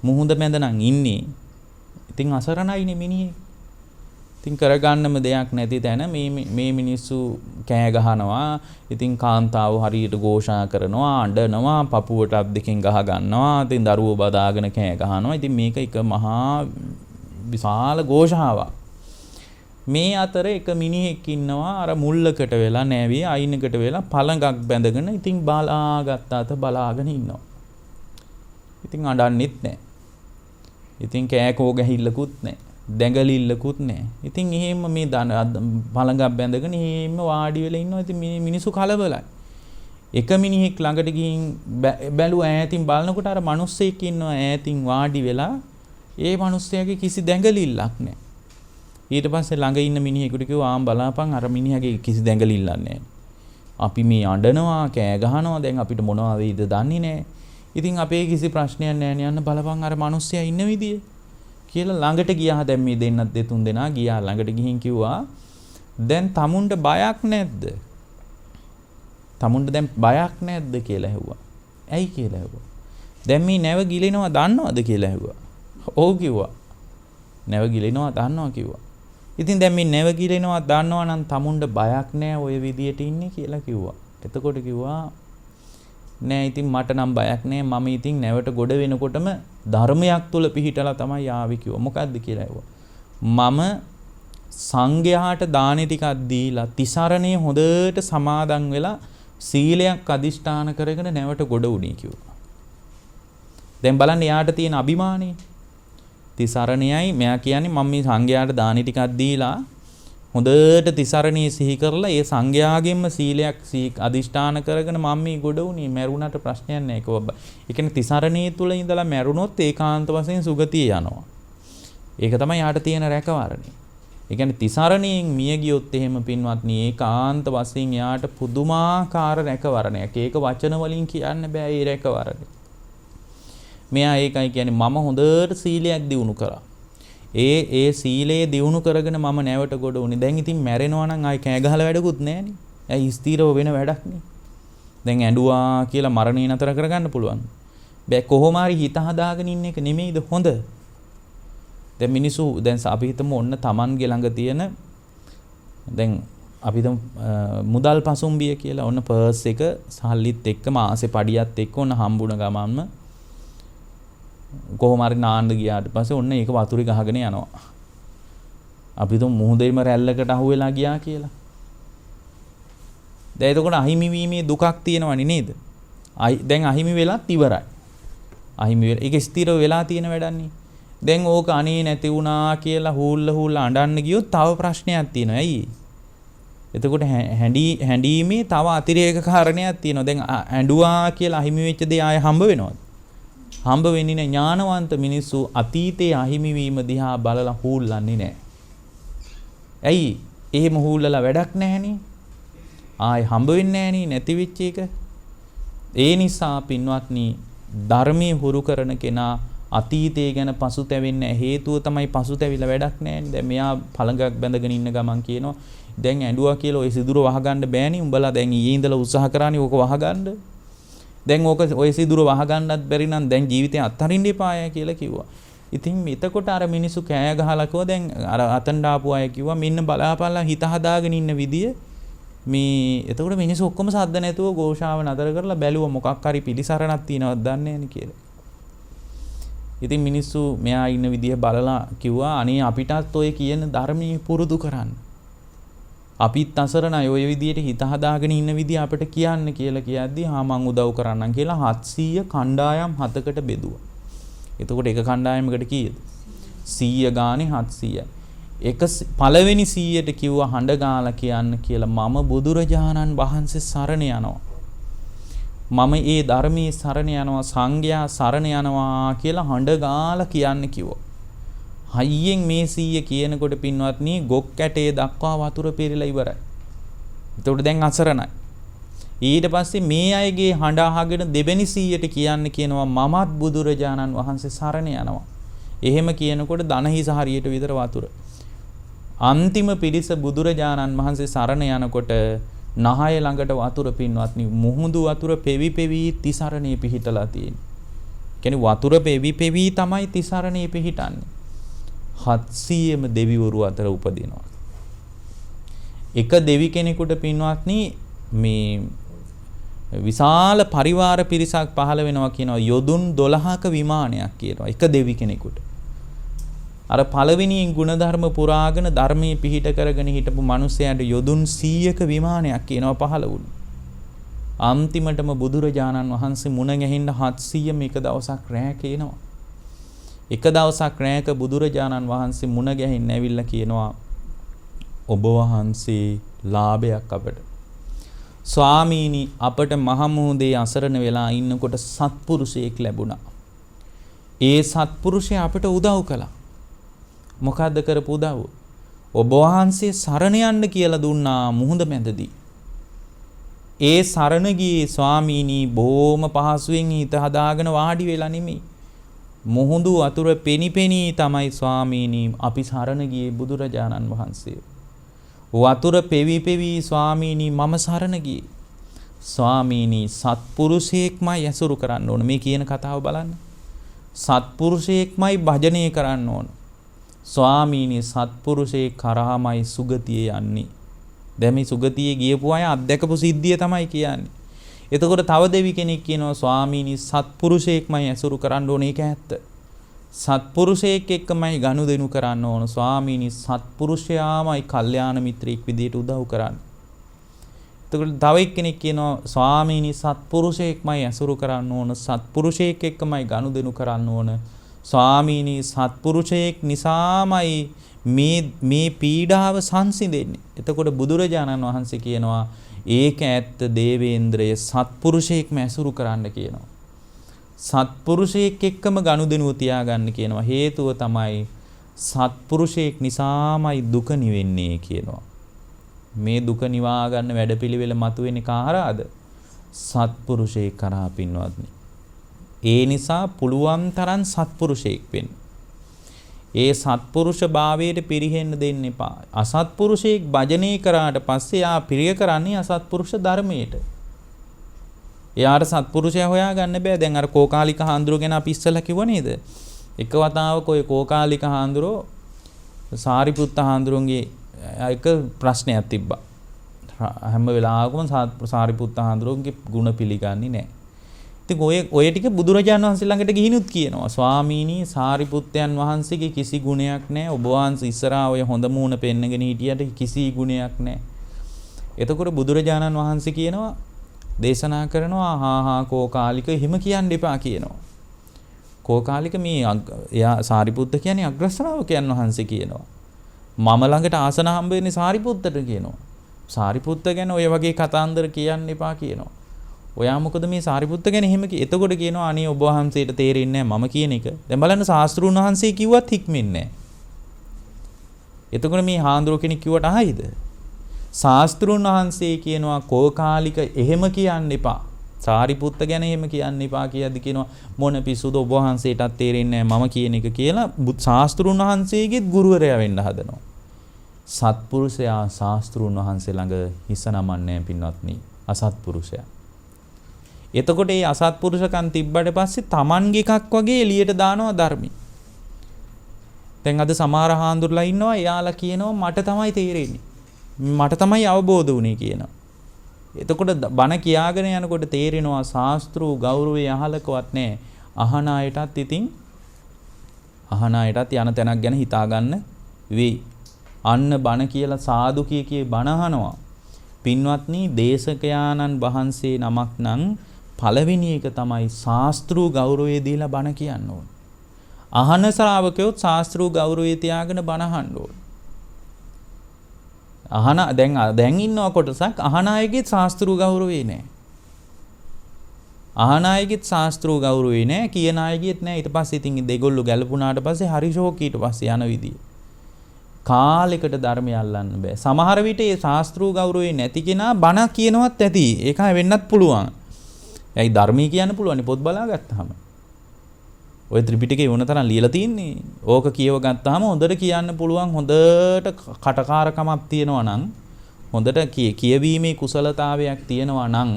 මුහුද මැද නම් ඉන්නේ. ඉතින් අසරණයිනේ මිනිහේ. ඉතින් කරගන්නම දෙයක් නැති තැන මේ මිනිස්සු කෑ ගහනවා. ඉතින් කාන්තාව හරියට ഘോഷා කරනවා, අඬනවා, පපුවට අත් දෙකෙන් ගහ ගන්නවා. ඉතින් දරුවෝ බදාගෙන කෑ ගහනවා. ඉතින් මේක එක මහා විශාල ഘോഷාවක්. මේ අතර එක මිනිහෙක් ඉන්නවා අර මුල්ලකට වෙලා නැවිය අයිනකට වෙලා පළඟක් බැඳගෙන ඉතින් බලාගෙන ඉන්නවා. ඉතින් අඬන්නෙත් නැහැ. ඉතින් කෑකෝ ගැහිල්ලකුත් නැහැ. දැඟලිල්ලකුත් නැහැ. ඉතින් එහෙම මේ පළඟක් බැඳගෙන එහෙම වාඩි වෙලා ඉන්නවා. ඉතින් මිනිස්සු කලබලයි. එක මිනිහෙක් ළඟට ගිහින් බැලුවා ඈතින් බලනකොට අර මිනිස්සෙක් ඉන්නවා ඈතින් වාඩි වෙලා. ඒ මිනිස්සයාගේ කිසි දැඟලිල්ලක් නැහැ. ඊට පස්සේ ළඟ ඉන්න මිනිහෙකුට කිව්වා ආම් බලාපන් අර මිනිහාගේ කිසි දැඟලිල්ලක් නැහැ. අපි මේ අඬනවා, කෑ ගහනවා. දැන් අපිට මොනවා වෙයිද දන්නේ නැහැ. ඉතින් අපේ කිසි ප්‍රශ්නයක් නැහැ නේ. යන්න බලපන් අර මිනිස්සයා ඉන්න විදිය කියලා ළඟට ගියා. දැන් මේ දෙන්නත් දෙතුන් දෙනා ගියා ළඟට ගිහින් කිව්වා දැන් තමුන්ට බයක් නැද්ද? තමුන්ට දැන් බයක් නැද්ද කියලා ඇහුවා. ඇයි කියලා ඇහුවා. දැන් මේ නැව ගිලිනවා දන්නවද කියලා ඇහුවා. ඔව් කිව්වා. නැව ගිලිනවා දන්නවා කිව්වා. ඉතින් දැන් මේ නැව ගිලිනවා දන්නවා නම් තමුන්ට බයක් නැහැ ඔය විදියට ඉන්නේ කියලා කිව්වා. එතකොට කිව්වා නෑ ඉතින් මට නම් බයක් නෑ මම ඉතින් නැවට ගොඩ වෙනකොටම ධර්මයක් තුල පිහිටලා තමයි ආවේ කිව්වා. මොකද්ද කියලා ඇහුවා. මම සංඝයාට දානේ ටිකක් දීලා තිසරණේ හොඳට සමාදන් වෙලා සීලයක් අදිෂ්ඨාන කරගෙන නැවට ගොඩ උණී කිව්වා. දැන් බලන්න යාට තියෙන අභිමානය. තිසරණයයි මෙයා කියන්නේ මම මේ සංඝයාට දානේ ටිකක් දීලා හොඳට තිසරණේ සිහි කරලා ඒ සංඝයාගෙන්ම සීලයක් අදිෂ්ඨාන කරගෙන මම මේ ගොඩ උනේ මැරුණාට ප්‍රශ්නයක් නැහැ කිව්වා. ඒ කියන්නේ තිසරණේ තුල ඉඳලා මැරුණොත් ඒකාන්ත වශයෙන් සුගතිය යනවා. ඒක තමයි යාට තියෙන රැකවරණය. ඒ කියන්නේ තිසරණයෙන් මිය ගියොත් එහෙම පින්වත්නි ඒකාන්ත වශයෙන් යාට පුදුමාකාර රැකවරණයක්. ඒක වචන වලින් කියන්න බෑ ඒ රැකවරණය. මෙයා ඒකයි කියන්නේ මම හොඳට සීලයක් දිනු කරා. ඒ සීලේ දිනු කරගෙන මම නැවට ගොඩ උනේ. දැන් ඉතින් මැරෙනවා නම් ආයි කෑ ගහලා වැඩකුත් නැහනේ. ඇයි ස්ථිරව වෙන වැඩක් නේ. දැන් ඇඬුවා කියලා මරණය නතර කරගන්න පුළුවන්. බෑ කොහොම හරි හිත හදාගෙන ඉන්න එක නෙමෙයිද හොඳ. දැන් මිනිස්සු දැන් අපි හිතමු ඔන්න Tamanගේ ළඟ තියෙන දැන් අපි හිතමු මුදල් පසුම්බිය කියලා ඔන්න පර්ස් එක සල්ලිත් එක්ක මාසේ පඩියත් එක්ක ඔන්න හම්බුණ ගමන්ම කොහොම හරි නාන්න ගියාට පස්සේ ඔන්න ඒක වතුරේ ගහගෙන යනවා. අපි හිතමු මුහුදේම රැල්ලකට අහු වෙලා ගියා කියලා. දැන් එතකොට අහිමි වීමේ දුකක් තියෙනවනේ නේද? දැන් අහිමි වෙලත් ඉවරයි. අහිමි වෙලා ඒක ස්ථිර වෙලා තියෙන වැඩන්නේ. දැන් ඕක අනේ නැති වුණා කියලා හූල්ල අඬන්න ගියොත් තව ප්‍රශ්නයක් තියෙනවා. ඇයි? එතකොට හැඬීමේ තව අතිරේක කාරණයක් තියෙනවා. දැන් ඇඬුවා කියලා අහිමි වෙච්ච දේ ආය හම්බ වෙනවද? හම්බ වෙන්නේ නැහැ. ඥානවන්ත මිනිස්සු අතීතයේ අහිමි වීම දිහා බලලා හූල්ලන්නේ නැහැ. ඇයි? එහෙම හූල්ලලා වැඩක් නැහැනේ. ආයි හම්බ වෙන්නේ නැහැනේ නැති වෙච්ච එක. ඒ නිසා පින්වත්නි ධර්මයේ හුරු කරන කෙනා අතීතය ගැන පසුතැවෙන්නේ හේතුව තමයි පසුතැවිලා වැඩක් නැහැ. දැන් මෙයා පළඟක් බැඳගෙන ඉන්න ගමන් කියනවා දැන් ඇඬුවා කියලා ඔය සිදුර වහගන්න බෑනේ. උඹලා දැන් ඊයේ ඉඳලා උත්සාහ කරානේ ඕක වහගන්න. දැන් ඕක ඔය සිදුර වහගන්නත් බැරි නම් දැන් ජීවිතේ අත්හරින්න එපාය කියලා කිව්වා. ඉතින් එතකොට අර මිනිස්සු කෑ ගහලා කිව්වා දැන් අර අතෙන් ආපු අය කිව්වා මෙන්න බලාපල්ලා හිත හදාගෙන ඉන්න විදිය මේ එතකොට මිනිස්සු ඔක්කොම සද්ද නැතුව ഘോഷාව නතර කරලා බැලුවා මොකක් හරි පිළිසරණක් තියෙනවද දන්නේ නැහැ කියලා. ඉතින් මිනිස්සු මෙයා ඉන්න විදිය බලලා කිව්වා අනේ අපිටත් ඔය කියන ධර්මයේ පුරුදු කරන්න. අපිත් අසරණයි ඔය විදියට හිත හදාගෙන ඉන්න විදිය අපිට කියන්න කියලා කියද්දි හා මං උදව් කරන්නම් කියලා 700 කණ්ඩායම් 7කට බෙදුවා. එතකොට එක කණ්ඩායමකට කීයද? 100 ගානේ 700යි. එක පළවෙනි 100ට කිව්වා හඬ ගාලා කියන්න කියලා මම බුදුරජාණන් වහන්සේ සරණ යනවා. මම ඒ ධර්මයේ සරණ යනවා සංඝයා සරණ යනවා කියලා හඬ ගාලා කියන්න කිව්වා. හයියෙන් මේ 100 කියනකොට පින්වත්නි ගොක් කැටේ දක්වා වතුර පිරিলা ඉවරයි. එතකොට දැන් අසරණයි. ඊට පස්සේ මේ අයගේ හඬ අහගෙන දෙවෙනි 100ට කියන්න කියනවා මමත් බුදුරජාණන් වහන්සේ සරණ යනවා. එහෙම කියනකොට ධනහිස හරියට විතර වතුර. අන්තිම පිරිස බුදුරජාණන් වහන්සේ සරණ යනකොට නහය ළඟට වතුර පින්වත්නි මුහුදු වතුර පෙවි පෙවි තිසරණේ පිහිටලා තියෙන්නේ. කියන්නේ වතුර පෙවි පෙවි තමයි තිසරණේ පිහිටන්නේ. 700ම දෙවිවරු අතර උපදිනවා. එක දෙවි කෙනෙකුට පින්වත්නි මේ විශාල පරිවාර පිරිසක් පහළ වෙනවා කියනවා යොදුන් 12ක විමානයක් කියනවා එක දෙවි කෙනෙකුට. අර පළවෙනියෙන් ගුණධර්ම පුරාගෙන ධර්මයේ පිහිට කරගෙන හිටපු මිනිසයාට යොදුන් 100ක විමානයක් කියනවා පහළ වුණා. අන්තිමටම බුදුරජාණන් වහන්සේ මුණ ගැහින්න 700ම එක දවසක් රැය කියනවා. එක දවසක් රැයක බුදුරජාණන් වහන්සේ මුණ ගැහින්න ඇවිල්ලා කියනවා ඔබ වහන්සේ ලාභයක් අපට. ස්වාමීනි අපට මහමුහුදේ අසරණ වෙලා ඉන්නකොට සත්පුරුෂයෙක් ලැබුණා. ඒ සත්පුරුෂයා අපට උදව් කළා. මොකද්ද කරපු උදව්ව? ඔබ වහන්සේ සරණ යන්න කියලා දුන්නා මුහුද මැදදී. ඒ සරණ ගියේ ස්වාමීනි බොහොම පහසුවෙන් හිත හදාගෙන වාඩි වෙලා නෙමෙයි. මුහුදු වතුර පෙනිපෙනී තමයි ස්වාමීනි අපි සරණ ගියේ බුදුරජාණන් වහන්සේ. වතුර පෙවි පෙවි ස්වාමීනි මම සරණ ගියේ. ස්වාමීනි සත්පුරුෂයෙක්මයි ඇසුරු කරන්න ඕන. මේ කියන කතාව බලන්න. සත්පුරුෂයෙක්මයි භජනය කරන්න ඕන. ස්වාමීනි සත්පුරුෂයෙක් කරාමයි සුගතිය යන්නේ. දැන් මේ සුගතියේ ගියපු අය අත්දැකපු සිද්ධිය තමයි කියන්නේ. එතකොට තව දෙවි කෙනෙක් කියනවා ස්වාමීනි සත්පුරුෂයෙක්මයි ඇසුරු කරන්න ඕනේ. ඒක ඇත්ත. සත්පුරුෂයෙක් එක්කමයි ගනුදෙනු කරන්න ඕන. ස්වාමීනි සත්පුරුෂයාමයි කල්යාණ මිත්‍රයෙක් විදියට උදව් කරන්න. එතකොට තව එක්කෙනෙක් කියනවා ස්වාමීනි සත්පුරුෂයෙක්මයි ඇසුරු කරන්න ඕන. සත්පුරුෂයෙක් එක්කමයි ගනුදෙනු කරන්න ඕන. ස්වාමීනි සත්පුරුෂයෙක් නිසාමයි මේ පීඩාව සංසිඳෙන්නේ. එතකොට බුදුරජාණන් වහන්සේ කියනවා ඒක ඇත්ත දේවේන්ද්‍රය සත්පුරුෂයෙක්ම ඇසුරු කරන්න කියනවා. සත්පුරුෂයෙක් එක්කම ගනුදෙනුව තියාගන්න කියනවා. හේතුව තමයි සත්පුරුෂයෙක් නිසාමයි දුක නිවෙන්නේ කියනවා. මේ දුක නිවා ගන්න වැඩපිළිවෙල මතුවෙන්නේ කාරාද? සත්පුරුෂයෙක් කරා පින්වත්නි. ඒ නිසා පුළුවන් තරම් සත්පුරුෂයෙක් වෙන්න. ඒ සත්පුරුෂ භාවයට පිරිහෙන්න දෙන්න එපා. අසත්පුරුෂයෙක් භජනය කරාට පස්සේ ආ ප්‍රිය කරන්නේ අසත්පුරුෂ ධර්මයට. එයාට සත්පුරුෂයා හොයාගන්න බෑ. දැන් අර කෝකාලික හාමුදුරුවෝ ගැන අපි ඉස්සෙල්ලා කිව්ව නේද? එක වතාවක ඔය කෝකාලික හාමුදුරුවෝ සාරිපුත්ත හාමුදුරුවන්ගේ එක ප්‍රශ්නයක් තිබ්බා. හැම වෙලාවකම සාරිපුත්ත හාමුදුරුවන්ගේ ගුණ පිළිගන්නේ නැහැ. ඉතින් ඔය ටික බුදුරජාණන් වහන්සේ ළඟට ගිහිනුත් කියනවා ස්වාමීනි සාරිපුත්තයන් වහන්සේගේ කිසි ගුණයක් නැහැ. ඔබ වහන්සේ ඉස්සරහා ඔය හොඳ මූණ පෙන්නගෙන හිටියට කිසි ගුණයක් නැහැ. එතකොට බුදුරජාණන් වහන්සේ කියනවා දේශනා කරනවා හා කෝකාලික හිම කියන්න එපා කියනවා. කෝකාලික මේ එයා සාරිපුත්ත කියන්නේ අග්‍ර ශ්‍රාවකයන් වහන්සේ කියනවා. මම ළඟට ආසන හම්බ වෙන්නේ සාරිපුත්තට කියනවා. සාරිපුත්ත ගැන ඔය වගේ කතාන්දර කියන්න එපා කියනවා. ඔයා මොකද මේ සාරිපුත්ත ගැන එහෙම එතකොට කියනවා අනේ ඔබ වහන්සේට තේරෙන්නේ නැහැ මම කියන එක. දැන් බලන්න ශාස්ත්‍රුන් වහන්සේ කිව්වත් හික්මෙන්නේ නැහැ. එතකොට මේ හාමුදුරුවෝ කෙනෙක් කිව්වට අහයිද? ශාස්ත්‍රුන් වහන්සේ කියනවා කෝකාලික එහෙම කියන්න එපා. සාරිපුත්ත ගැන එහෙම කියන්න එපා කියද්දි කියනවා මොන පිසුද ඔබ වහන්සේටත් තේරෙන්නේ නැහැ මම කියන එක කියලා ශාස්ත්‍රුන් වහන්සේගෙත් ගුරුවරයා වෙන්න හදනවා. සත්පුරුෂයා ශාස්ත්‍රුන් වහන්සේ ළඟ හිස නමන්නේ පින්වත්නි අසත්පුරුෂයා. එතකොට මේ අසත්පුරුෂකම් තිබ්බට පස්සේ Tamange එකක් වගේ එළියට දානවා ධර්මي. දැන් අද සමහර හාමුදුරුවෝ ඉන්නවා එයාලා කියනවා මට තමයි තේරෙන්නේ. මට තමයි අවබෝධ වුනේ කියනවා. එතකොට බණ කියාගෙන යනකොට තේරෙනවා ශාස්ත්‍රූ ගෞරවය අහලකවත් නැහැ. අහන අයටත් ඉතින් අහන අයටත් යන තැනක් ගැන හිතා ගන්න වෙයි. අන්න බණ කියලා සාදු කිය බණ අහනවා. පින්වත්නි දේශකයාණන් වහන්සේ නමක් නම් පළවෙනි එක තමයි ශාස්ත්‍රූ ගෞරවය දීලා බණ කියන්න ඕන. අහන ශ්‍රාවකයොත් ශාස්ත්‍රූ ගෞරවය තියාගෙන බණ අහන්න ඕන. දැන් ඉන්නව කොටසක් අහන අයගේ ශාස්ත්‍රූ ගෞරවේ නැහැ. අහන අයගේ ශාස්ත්‍රූ ගෞරවේ නැහැ කියන අයගේත් නැහැ. ඊට පස්සේ ඉතින් දෙගොල්ලෝ ගැලපුණාට පස්සේ හරි ෂෝක් ඊට පස්සේ යන විදිය. කාලයකට ධර්මය අල්ලන්න බෑ. සමහර විට ඒ ශාස්ත්‍රූ ගෞරවේ නැති කෙනා බණ කියනවත් ඇති. ඒක වෙන්නත් පුළුවන්. ඇයි ධර්මී කියන්න පුළුවන් පොත් බලා ගත්තාම. ඔය ත්‍රිපිටකේ වුණ තරම් ලියලා තින්නේ. ඕක කියව ගත්තාම හොඳට කියන්න පුළුවන් හොඳට කටකාරකමක් තියෙනවා නම් හොඳට කියවීමේ කුසලතාවයක් තියෙනවා නම්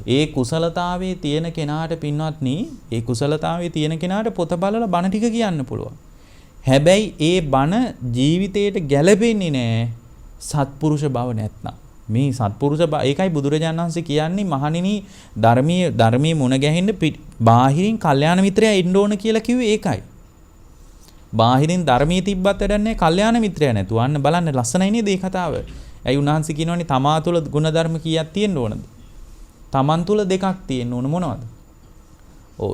ඒ කුසලතාවයේ තියෙන කෙනාට පින්වත්නි ඒ කුසලතාවයේ තියෙන කෙනාට පොත බලලා බණ ටික කියන්න පුළුවන්. හැබැයි ඒ බණ ජීවිතයට ගැලපෙන්නේ නැහැ සත්පුරුෂ බව නැත්නම්. මේ සත්පුරුෂ ඒකයි බුදුරජාණන් වහන්සේ කියන්නේ මහණෙනි ධර්මයේ මුණ ගැහෙන්න බාහිරින් කල්යාණ මිත්‍රයා ඉන්න ඕන කියලා කිව්වේ ඒකයි. බාහිරින් ධර්මයේ තිබ්බත් වැඩක් නැහැ කල්යාණ මිත්‍රයා නැතුව. අන්න බලන්න ලස්සනයි නේද මේ කතාව. ඇයි උන්වහන්සේ කියනවනේ තමා තුළ ගුණධර්ම කීයක් තියෙන්න ඕනද? තමන් තුළ දෙකක් තියෙන්න ඕන මොනවද?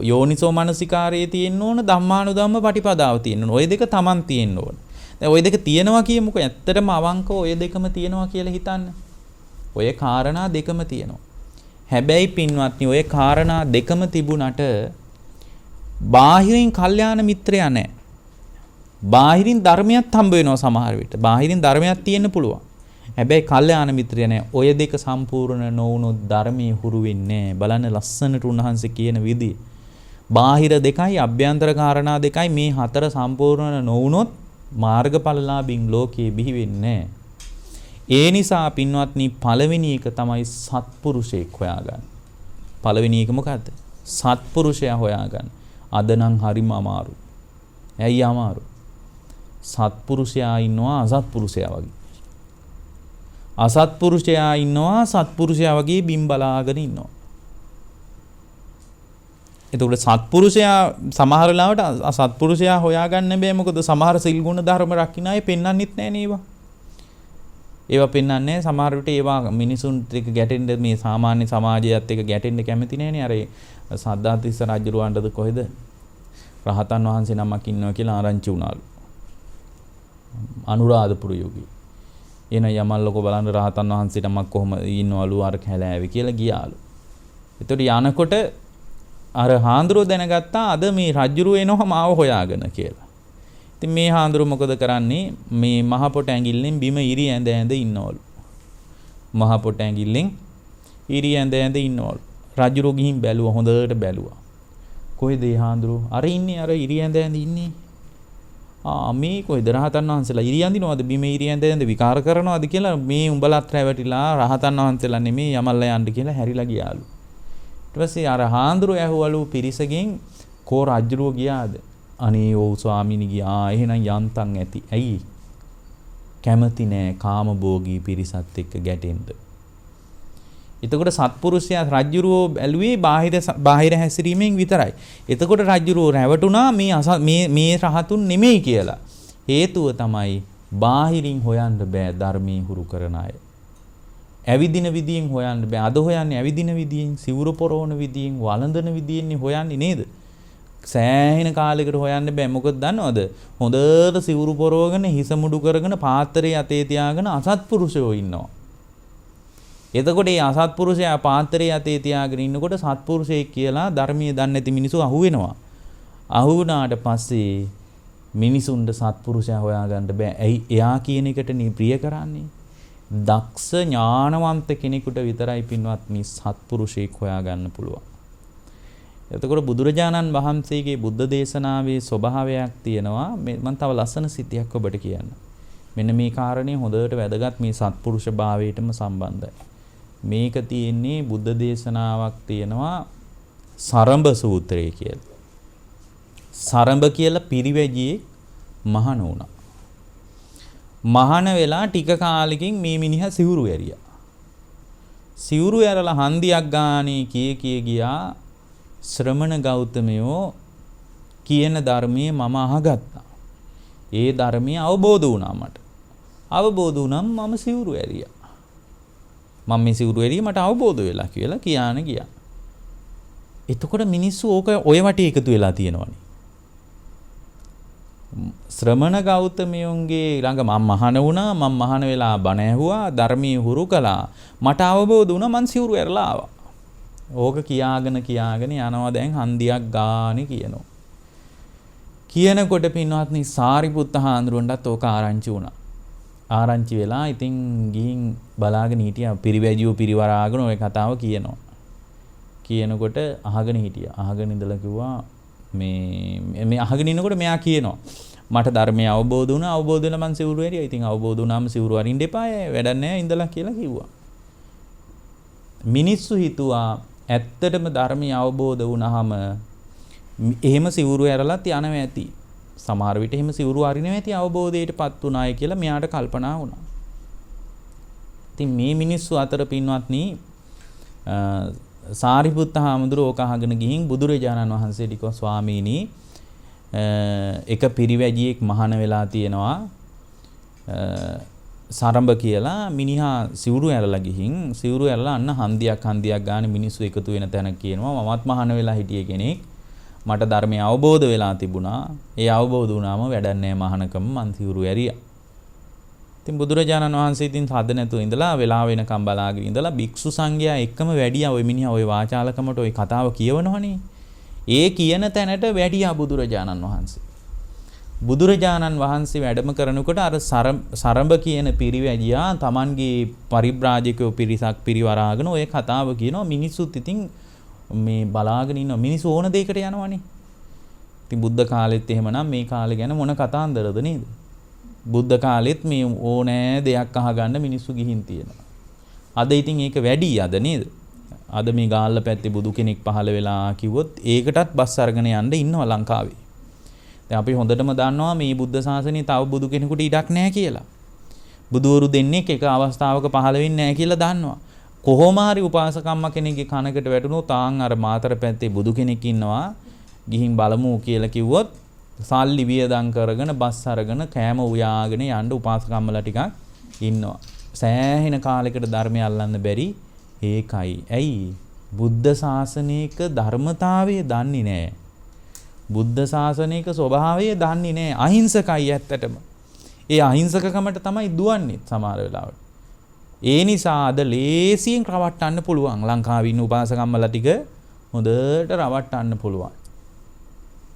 යෝනිසෝ මනසිකාරයේ තියෙන්න ඕන ධම්මානුධම්ම පටිපදාව තියෙන්න ඕන. ওই දෙක තමන් තියෙන්න ඕන. දැන් ওই දෙක තියෙනවා කියමුකෝ ඇත්තටම අවංකව ওই දෙකම තියෙනවා කියලා හිතන්න. ඔය කාරණා දෙකම තියෙනවා. හැබැයි පින්වත්නි ඔය කාරණා දෙකම තිබුණට බාහිරින් කල්යාණ මිත්‍රයා නැහැ. බාහිරින් ධර්මයක් හම්බ වෙනවා සමහර විට. බාහිරින් ධර්මයක් තියෙන්න පුළුවන්. හැබැයි කල්යාණ මිත්‍රය නෑ. ඔය දෙක සම්පූර්ණ නොවුනොත් ධර්මයේ හුරු වෙන්නේ නෑ. බලන්න ලස්සනට උන්වහන්සේ කියන විදිහ. බාහිර දෙකයි අභ්‍යන්තර කාරණා දෙකයි මේ හතර සම්පූර්ණ නොවුනොත් මාර්ගඵලලාභින් ලෝකේ බිහි වෙන්නේ නෑ. ඒ නිසා පින්වත්නි පළවෙනි එක තමයි සත්පුරුෂයෙක් හොයාගන්න. පළවෙනි එක මොකද්ද? සත්පුරුෂයා හොයාගන්න. අද නම් හරිම අමාරු. ඇයි අමාරු? සත්පුරුෂයා ඉන්නවා අසත්පුරුෂයා වගේ. අසත්පුරුෂයා ඉන්නවා සත්පුරුෂයා වගේ බිම් බලාගෙන ඉන්නවා. එතකොට සත්පුරුෂයා සමහර ලාවට අසත්පුරුෂයා හොයාගන්න බෑ. මොකද සමහර සිල් ගුණ ධර්ම රකින්න අය පෙන්වන්නෙත් නෑ නේවා. ඒවා පෙන්වන්නේ සමහර විට ඒවා මිනිසුන්ට එක ගැටෙන්න මේ සාමාන්‍ය සමාජයත් එක්ක ගැටෙන්න කැමති නෑනේ. අර සද්ධාතිස්ස රජුරවන්ටද කොහෙද රහතන් වහන්සේ නමක් ඉන්නවා කියලා ආරංචි වුණාලු. අනුරාධපුර යුගයේ. එන යමල්ලක බලන්න රහතන් වහන්සේ නමක් කොහොම ඉන්නවලු අර කැලෑවේ කියලා ගියාලු. එතකොට යනකොට අර හාඳුරෝ දැනගත්තා අද මේ රජුරෝ එනවා මාව හොයාගෙන කියලා. ඉතින් මේ හාඳුරෝ මොකද කරන්නේ? මේ මහ පොට ඇඟිල්ලෙන් බිම ඉරි ඇඳ ඇඳ ඉන්නවලු. මහ පොට ඇඟිල්ලෙන් ඉරි ඇඳ ඇඳ ඉන්නවලු. රජුරෝ ගිහින් බැලුවා, හොඳට බැලුවා. කොහෙද ඒ හාඳුරෝ? අර ඉන්නේ අර ඉරි ඇඳ ඇඳ ඉන්නේ. මේ කොහෙද රහතන් වහන්සේලා ඉරි ඇඳිනවද? බිම ඉරි ඇඳ ඇඳ විකාර කරනවද කියලා මේ උඹලත් රැවටිලා රහතන් වහන්සේලා නෙමේ යමල්ලා යන්න කියලා හැරිලා ගියාලු. ඊට පස්සේ අර හාඳුරෝ ඇහුවලු පිරිසගෙන් කෝ රජුරෝ ගියාද? අනේ ඔව් ස්වාමීනි ගියා. එහෙනම් යන්තම් ඇති. ඇයි? කැමති නෑ කාමභෝගී පිරිසත් එක්ක ගැටෙන්න. එතකොට සත්පුරුෂයා රජුරෝ බැලුවේ බාහිර හැසිරීමෙන් විතරයි. එතකොට රජුරෝ රැවටුණා මේ රහතුන් නෙමෙයි කියලා. හේතුව තමයි බාහිරින් හොයන්න බෑ ධර්මයේ හුරු කරන අය. ඇවිදින විදියෙන් හොයන්න බෑ. අද හොයන්නේ ඇවිදින විදියෙන්, සිවුරු පොරවන විදියෙන්, වළඳන විදියෙන් හොයන්නේ නේද? සෑහෙන කාලයකට හොයන්න බෑ. මොකද දන්නවද? හොඳට සිවුරු පොරවගෙන හිස මුඩු කරගෙන පාත්‍රයේ අතේ තියාගෙන අසත්පුරුෂයෝ ඉන්නවා. එතකොට මේ අසත්පුරුෂයා පාත්‍රයේ අතේ තියාගෙන ඉන්නකොට සත්පුරුෂයෙක් කියලා ධර්මයේ දන්නේ නැති මිනිස්සු අහු වෙනවා. අහු වුණාට පස්සේ මිනිසුන්ට සත්පුරුෂයා හොයාගන්න බෑ. ඇයි? එයා කියන එකට නේ ප්‍රිය කරන්නේ. දක්ෂ ඥානවන්ත කෙනෙකුට විතරයි පින්වත්නි සත්පුරුෂයෙක් හොයාගන්න පුළුවන්. එතකොට බුදුරජාණන් වහන්සේගේ බුද්ධ දේශනාවේ ස්වභාවයක් තියෙනවා. මම තව ලස්සන සිද්ධියක් ඔබට කියන්න. මෙන්න මේ කාරණේ හොඳට වැදගත් මේ සත්පුරුෂ භාවයටම සම්බන්ධයි. මේක තියෙන්නේ බුද්ධ දේශනාවක් තියෙනවා සරඹ සූත්‍රය කියලා. සරඹ කියලා පිරිවැජියෙක් මහාන වුණා. මහාන වෙලා ටික කාලෙකින් මේ මිනිහා සිවුරු ඇරියා. සිවුරු ඇරලා හන්දියක් ගානේ කී ගියා ශ්‍රමණ ගෞතමයෝ කියන ධර්මයේ මම අහගත්තා. ඒ ධර්මයේ අවබෝධ වුණා මට. අවබෝධ වුණාම මම සිවුරු ඇරියා. මම මේ සිවුරු ඇරිය මට අවබෝධ වෙලා කියලා කියාන ගියා. එතකොට මිනිස්සු ඕක ඔය වටේ එකතු වෙලා තියෙනවනේ. ශ්‍රමණ ගෞතමයන්ගේ ළඟ මම මහාන වුණා, මම මහාන වෙලා බණ ඇහුවා, ධර්මයේ හුරු කළා. මට අවබෝධ වුණා මං සිවුරු ඇරලා ආවා. ඕක කියාගෙන යනවා දැන් හන්දියක් ගානේ කියනවා. කියනකොට පින්වත්නි සාරිපුත්ත හාමුදුරන්ටත් ඕක ආරංචි වුණා. ආරංචි වෙලා ඉතින් ගිහින් බලාගෙන හිටියා. පිරිවැජියෝ පිරිවරාගෙන ওই කතාව කියනවා. කියනකොට අහගෙන හිටියා. අහගෙන ඉඳලා කිව්වා මේ අහගෙන ඉන්නකොට මෙයා කියනවා මට ධර්මය අවබෝධ වුණා. අවබෝධ වෙලා මං සිවුරු ඇරියා. ඉතින් අවබෝධ වුණාම සිවුරු අරින්න එපා. වැඩක් නැහැ ඉඳලා කියලා කිව්වා. මිනිස්සු හිතුවා ඇත්තටම ධර්මය අවබෝධ වුණාම එහෙම සිවුරු ඇරලත් යනවා ඇති. සමහර විට එහෙම සිවුරු අරිනවා ඇති අවබෝධයටපත් උනායි කියලා මෙයාට කල්පනා වුණා. ඉතින් මේ මිනිස්සු අතර පින්වත්නි සාරිපුත්ත හාමුදුරුවෝ ඕක අහගෙන ගිහින් බුදුරජාණන් වහන්සේට කිව්වා ස්වාමීනි එක පිරිවැජියෙක් මහාන වෙලා තියෙනවා සරඹ කියලා මිනිහා සිවුරු ඇරලා ගිහින් සිවුරු ඇරලා අන්න හන්දියක් ගානේ මිනිස්සු එකතු වෙන තැන කියනවා මමත් මහාන වෙලා හිටියේ කෙනෙක් මට ධර්මය අවබෝධ වෙලා තිබුණා. ඒ අවබෝධ වුණාම වැඩක් නැහැ මහානකම මං සිවුරු ඇරියා. ඉතින් බුදුරජාණන් වහන්සේ ඉතින් සද්ද නැතුව ඉඳලා වෙලා වෙනකම් බලාගෙන ඉඳලා භික්ෂු සංඝයා එක්කම වැඩියා ওই මිනිහා ওই වාචාලකමට ওই කතාව කියවනවනේ. ඒ කියන තැනට වැඩියා බුදුරජාණන් වහන්සේ. බුදුරජාණන් වහන්සේ වැඩම කරනකොට අර සරඹ කියන පිරිවැජියා Tamanගේ පරිබ්‍රාජකයෝ පිරිසක් පිරිවරාගෙන ඔය කතාව කියනවා. මිනිස්සුත් ඉතින් මේ බලාගෙන ඉන්නවා. මිනිස්සු ඕන දෙයකට යනවනේ. ඉතින් බුද්ධ කාලෙත් එහෙමනම් මේ කාලේ ගැන මොන කතාන්දරද නේද? බුද්ධ කාලෙත් මේ ඕනෑ දෙයක් අහගන්න මිනිස්සු ගිහින් තියෙනවා. අද ඉතින් ඒක වැඩි අද නේද? අද මේ ගාල්ල පැත්තේ බුදු කෙනෙක් පහළ වෙලා කිව්වොත් ඒකටත් බස් අරගෙන යන්න ඉන්නවා ලංකාවේ. දැන් අපි හොඳටම දන්නවා මේ බුද්ධ ශාසනයේ තව බුදු කෙනෙකුට ඉඩක් නැහැ කියලා. බුදුවරු දෙන්නෙක් එක අවස්ථාවක පහළ වෙන්නේ නැහැ කියලා දන්නවා. කොහොම හරි උපාසකම්ම කෙනෙක්ගේ කනකට වැටුණොත් තාන් අර මාතර පැත්තේ බුදු කෙනෙක් ඉන්නවා ගිහින් බලමු කියලා කිව්වොත් සල්ලි වියදම් කරගෙන බස් අරගෙන කෑම උයාගෙන යන්න උපාසකම්මලා ටිකක් ඉන්නවා. සෑහෙන කාලයකට ධර්මය අල්ලන්න බැරි ඒකයි. ඇයි? බුද්ධ ශාසනයක ධර්මතාවය දන්නේ නැහැ. බුද්ධ ශාසනයක ස්වභාවය දන්නේ නැහැ. අහිංසකයි ඇත්තටම. ඒ අහිංසකකමට තමයි දුවන්නේ සමහර වෙලාවට. ඒ නිසා අද ලේසියෙන් රවට්ටන්න පුළුවන්. ලංකාවේ ඉන්න උපාසකම්මලා ටික හොඳට රවට්ටන්න පුළුවන්.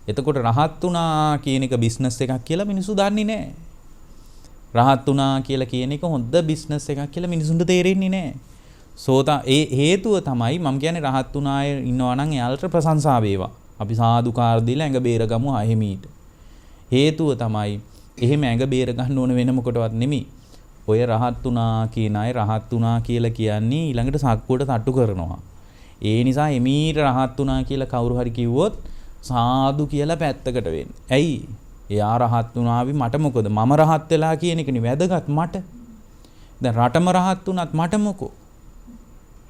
එතකොට රහත් වුණා කියන එක බිස්නස් එකක් කියලා මිනිස්සු දන්නේ නැහැ. රහත් වුණා කියලා කියන එක හොඳ බිස්නස් එකක් කියලා මිනිසුන්ට තේරෙන්නේ නැහැ. ඒ හේතුව තමයි මම කියන්නේ රහත් වුණා අය ඉන්නවා නම් එයාලට ප්‍රශංසා වේවා. අපි සාදුකාර දීලා ඇඟ බේරගමු අහිමීට. හේතුව තමයි එහෙම ඇඟ බේර ගන්න ඕන වෙන මොකටවත් නෙමෙයි. ඔය රහත් වුණා කියන අය රහත් වුණා කියලා කියන්නේ ඊළඟට සක්කුවට තට්ටු කරනවා. ඒ නිසා එමීට රහත් වුණා කියලා කවුරු හරි කිව්වොත් සාදු කියලා පැත්තකට වෙන්න. ඇයි? එයා රහත් වුණාවි මට මොකද? මම රහත් වෙලා කියන එකනේ වැදගත් මට. දැන් රටම රහත් වුණත් මට මොකෝ?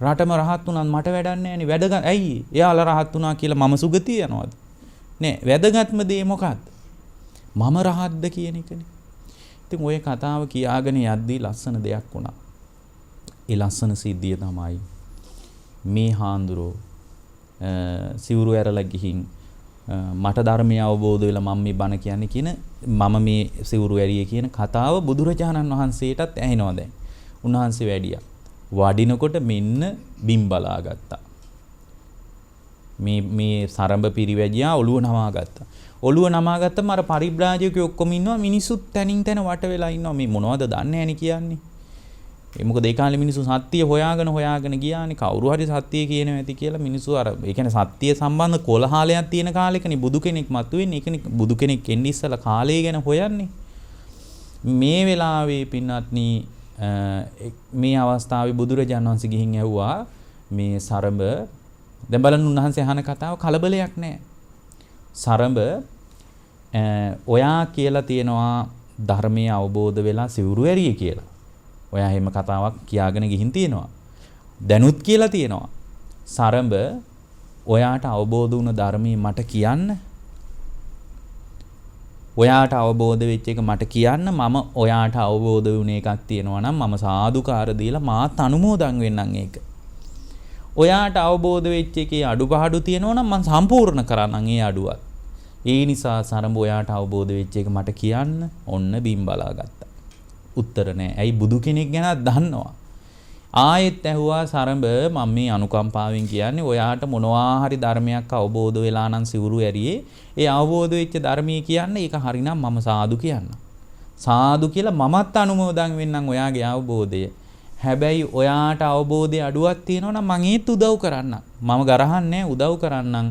රටම රහත් වුණත් මට වැඩක් නැහැ නේ. වැදගත් ඇයි? එයාලා රහත් වුණා කියලා මම සුගතිය යනවද? නෑ. වැදගත්ම දේ මොකක්ද? මම රහත්ද කියන එකනේ. ඉතින් ওই කතාව කියාගෙන යද්දී ලස්සන දෙයක් වුණා. ඒ ලස්සන සිද්ධිය තමයි මේ හාමුදුරුවෝ සිවුරු ඇරලා ගිහින් මට ධර්මය අවබෝධ වෙලා මම මේ බණ කියන්නේ කියන මම මේ සිවුරු ඇරියේ කියන කතාව බුදුරජාණන් වහන්සේටත් ඇහෙනවා දැන්. උන්වහන්සේ වැඩියා. වඩිනකොට මෙන්න බිම් බලාගත්තා. මේ සරඹ පිරිවැජියා ඔළුව නමා ගත්තා. ඔළුව නමා ගත්තම අර පරිබ්‍රාජකයෝ ඔක්කොම ඉන්නවා මිනිස්සුත් තනින් තන වට වෙලා ඉන්නවා. මේ මොනවද දන්නේ නැණි කියන්නේ. ඒ මොකද ඒ කාලේ මිනිස්සු සත්‍ය හොයාගෙන ගියානේ. කවුරු හරි සත්‍ය කියනවා ඇති කියලා මිනිස්සු අර ඒ කියන්නේ සත්‍ය සම්බන්ධ කොලහලයක් තියෙන කාලෙකනේ බුදු කෙනෙක් මතුවෙන්නේ. ඒකනේ බුදු කෙනෙක් එන්නේ ඉස්සලා කාලය ගැන හොයන්නේ. මේ වෙලාවේ පින්වත්නි මේ අවස්ථාවේ බුදුරජාණන් වහන්සේ ගිහින් ඇහුවා මේ සරඹ දැන් බලන්න උන්වහන්සේ අහන කතාව කලබලයක් නැහැ. සරඹ ඔයා කියලා තියෙනවා ධර්මයේ අවබෝධ වෙලා සිවුරු ඇරියේ කියලා. ඔයා එහෙම කතාවක් කියාගෙන ගිහින් තියෙනවා. දැනුත් කියලා තියෙනවා. සරඹ ඔයාට අවබෝධ වුණ ධර්මයේ මට කියන්න. ඔයාට අවබෝධ වෙච්ච එක මට කියන්න. මම ඔයාට අවබෝධ වුණ එකක් තියෙනවා නම් මම සාදුකාර දීලා මාත් අනුමෝදන් වෙන්නම් ඒක. ඔයාට අවබෝධ වෙච්ච එකේ අඩුපාඩු තියෙනවා නම් මම සම්පූර්ණ කරන්නම් ඒ අඩුවත්. ඒ නිසා සරඹ ඔයාට අවබෝධ වෙච්ච එක මට කියන්න. ඔන්න බිම් බලාගත්තා. උත්තර නැහැ. ඇයි? බුදු කෙනෙක් ගැන දන්නවා. ආයෙත් ඇහුවා සරඹ මම මේ අනුකම්පාවෙන් කියන්නේ ඔයාට මොනවා හරි ධර්මයක් අවබෝධ වෙලා නම් සිවුරු ඇරියේ ඒ අවබෝධ වෙච්ච ධර්මයේ කියන්නේ ඒක හරිනම් මම සාදු කියන්න. සාදු කියලා මමත් අනුමෝදන් වෙන්නම් ඔයාගේ අවබෝධය. හැබැයි ඔයාට අවබෝධය අඩුවක් තියෙනවා නම් මම ඒත් උදව් කරන්නම්. මම ගරහන්නේ උදව් කරන්නම්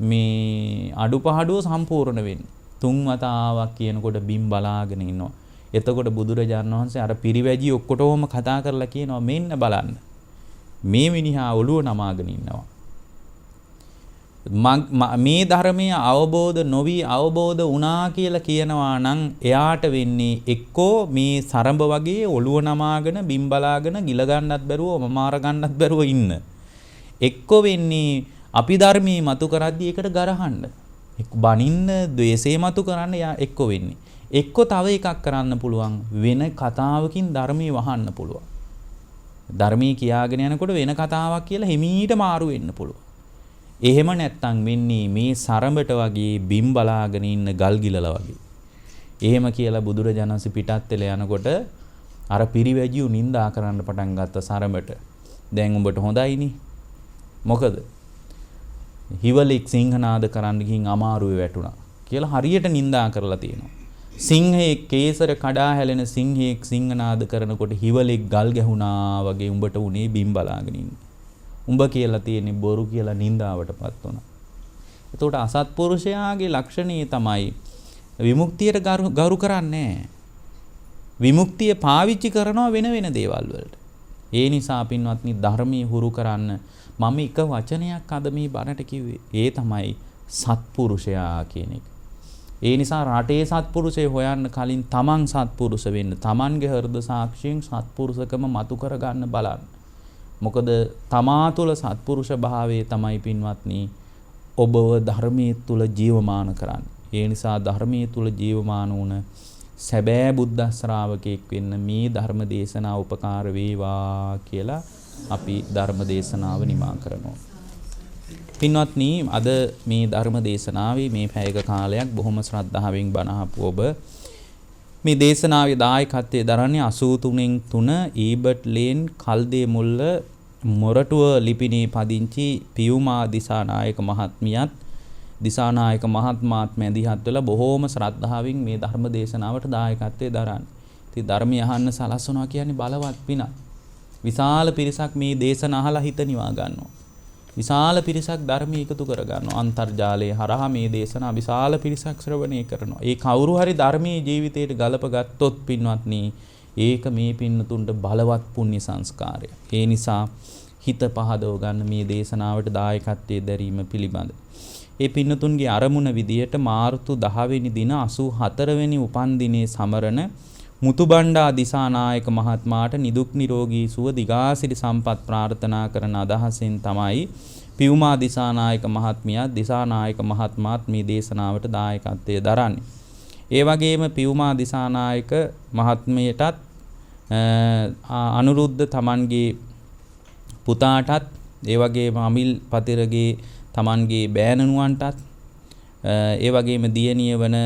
මේ අඩුපහඩුව සම්පූර්ණ වෙන්න. තුන් වතාවක් කියනකොට බිම් බලාගෙන ඉන්නවා. එතකොට බුදුරජාණන් වහන්සේ අර පිරිවැජි ඔක්කොටම කතා කරලා කියනවා මෙන්න බලන්න. මේ මිනිහා ඔළුව නමාගෙන ඉන්නවා. මේ ධර්මයේ අවබෝධ නොවි අවබෝධ වුණා කියලා කියනවා නම් එයාට වෙන්නේ එක්කෝ මේ සරඹ වගේ ඔළුව නමාගෙන බිම් බලාගෙන ගිල ගන්නත් බැරුව මමාර ගන්නත් බැරුව ඉන්න. එක්කෝ වෙන්නේ අපි ධර්මයේ මතු කරද්දී ඒකට ගරහන්න. බනින්න ද්වේෂේ මතු කරන්න එක්කෝ වෙන්නේ. එක්ක තව එකක් කරන්න පුළුවන් වෙන කතාවකින් ධර්මයේ වහන්න පුළුවන්. ධර්මයේ කියාගෙන යනකොට වෙන කතාවක් කියලා හිමීට මාරු වෙන්න පුළුවන්. එහෙම නැත්තම් වෙන්නේ මේ සරඹට වගේ බිම් බලාගෙන ඉන්න ගල් ගිලලා වගේ. එහෙම කියලා බුදුරජාණන්සේ පිටත් වෙලා යනකොට අර පිරිවැජියු නිඳා කරන්න පටන් ගත්ත සරඹට. දැන් උඹට හොඳයිනේ. මොකද? හිවලෙක් සිංහනාද කරන්න ගිහින් අමාරුවේ වැටුණා. කියලා හරියට නිඳා කරලා තියෙනවා. සිංහයෙක් කේසර කඩා හැලෙන සිංහයෙක් සිංහනාද කරනකොට හිවලෙක් ගල් ගැහුණා වගේ උඹට උනේ බිම් බලාගෙන ඉන්නේ. උඹ කියලා තියෙන්නේ බොරු කියලා නිඳාවටපත් වුණා. එතකොට අසත්පුරුෂයාගේ ලක්ෂණය තමයි විමුක්තියට ගරු කරන්නේ නැහැ. විමුක්තිය පාවිච්චි කරනවා වෙන වෙන දේවල් වලට. ඒ නිසා පින්වත්නි ධර්මයේ හුරු කරන්න මම එක වචනයක් අද මේ බණට කිව්වේ. ඒ තමයි සත්පුරුෂයා කියන එක. ඒ නිසා රටේ සත්පුරුෂය හොයන්න කලින් තමන් සත්පුරුෂ වෙන්න. තමන්ගේ හෘද සාක්ෂියෙන් සත්පුරුෂකම මතු කර ගන්න බලන්න. මොකද තමා තුළ සත්පුරුෂ භාවයේ තමයි පින්වත්නි ඔබව ධර්මයේ තුල ජීවමාන කරන්නේ. ඒ නිසා ධර්මයේ තුල ජීවමාන වුණ සැබෑ බුද්ධ ශ්‍රාවකෙක් වෙන්න මේ ධර්ම දේශනාව උපකාර වේවා කියලා අපි ධර්ම දේශනාව නිමා කරනවා. පින්වත්නි අද මේ ධර්ම දේශනාවේ මේ පැයක කාලයක් බොහොම ශ්‍රද්ධාවෙන් බණ අහපු ඔබ මේ දේශනාවේ දායකත්වයේ දරන්නේ 83න් 3 ඊබට් ලේන් කල්දේ මුල්ල මොරටුව ලිපිනේ පදිංචි පියුමා දිසානායක මහත්මියත් දිසානායක මහත්මාත් මැදිහත් වෙලා බොහෝම ශ්‍රද්ධාවෙන් මේ ධර්ම දේශනාවට දායකත්වයේ දරන්නේ. ඉතින් ධර්මය අහන්න සලස්වනවා කියන්නේ බලවත් පිනක්. විශාල පිරිසක් මේ දේශන අහලා හිත නිවා ගන්නවා. විශාල පිරිසක් ධර්මය එකතු කර ගන්නවා. අන්තර්ජාලයේ හරහා මේ දේශනා විශාල පිරිසක් ශ්‍රවණය කරනවා. ඒ කවුරු හරි ධර්මයේ ජීවිතයට ගලප ගත්තොත් පින්වත්නි ඒක මේ පින්නතුන්ට බලවත් පුණ්‍ය සංස්කාරය. ඒ නිසා හිත පහදව ගන්න මේ දේශනාවට දායකත්වයේ දැරීම පිළිබඳ. ඒ පින්නතුන්ගේ අරමුණ විදියට මාර්තු 10 වෙනි දින 84 වෙනි උපන්දිනයේ සමරන මුතුබණ්ඩා දිසානායක මහත්මයාට නිදුක් නිරෝගී සුව දිගාසිරි සම්පත් ප්‍රාර්ථනා කරන අදහසින් තමයි පියුමා දිසානායක මහත්මියා දිසානායක මහත්මයාත් මේ දේශනාවට දායකත්වයේ දරන්නේ. ඒ වගේම පියුමා දිසානායක මහත්මියටත් අනුරුද්ධ තමන්ගේ පුතාටත් ඒ වගේම අමිල් පතිරගේ තමන්ගේ බෑණනුවන්ටත් ඒ වගේම දියණිය වන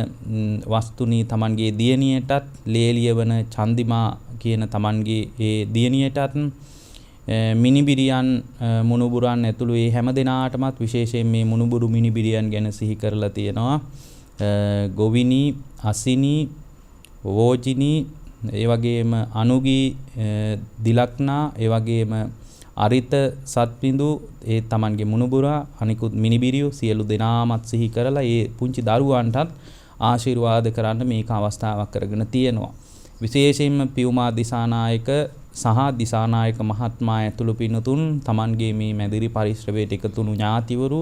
වස්තුනී තමන්ගේ දියණියටත් ලේලිය වන චන්දිමා කියන තමන්ගේ ඒ දියණියටත් මිනිබිරියන් මුණුබුරන් ඇතුළු ඒ හැම දෙනාටමත් විශේෂයෙන් මේ මුණුබුරු මිනිබිරියන් ගැන සිහි කරලා තියෙනවා. ගොවිනී, අසිනී, වෝජිනී, ඒ වගේම අනුගී, දිලක්නා, ඒ වගේම අරිත සත්විඳු ඒ තමන්ගේ මුණුබුරා අනිකුත් මිනිබිරියෝ සියලු දෙනාමත් සිහි කරලා ඒ පුංචි දරුවන්ටත් ආශිර්වාද කරන්න මේක අවස්ථාවක් කරගෙන තියෙනවා. විශේෂයෙන්ම පියුමා දිසානායක සහ දිසානායක මහත්මයා ඇතුළු පින්තුන් තමන්ගේ මේ මැදිරි පරිශ්‍රවයට එකතුණු ඥාතිවරු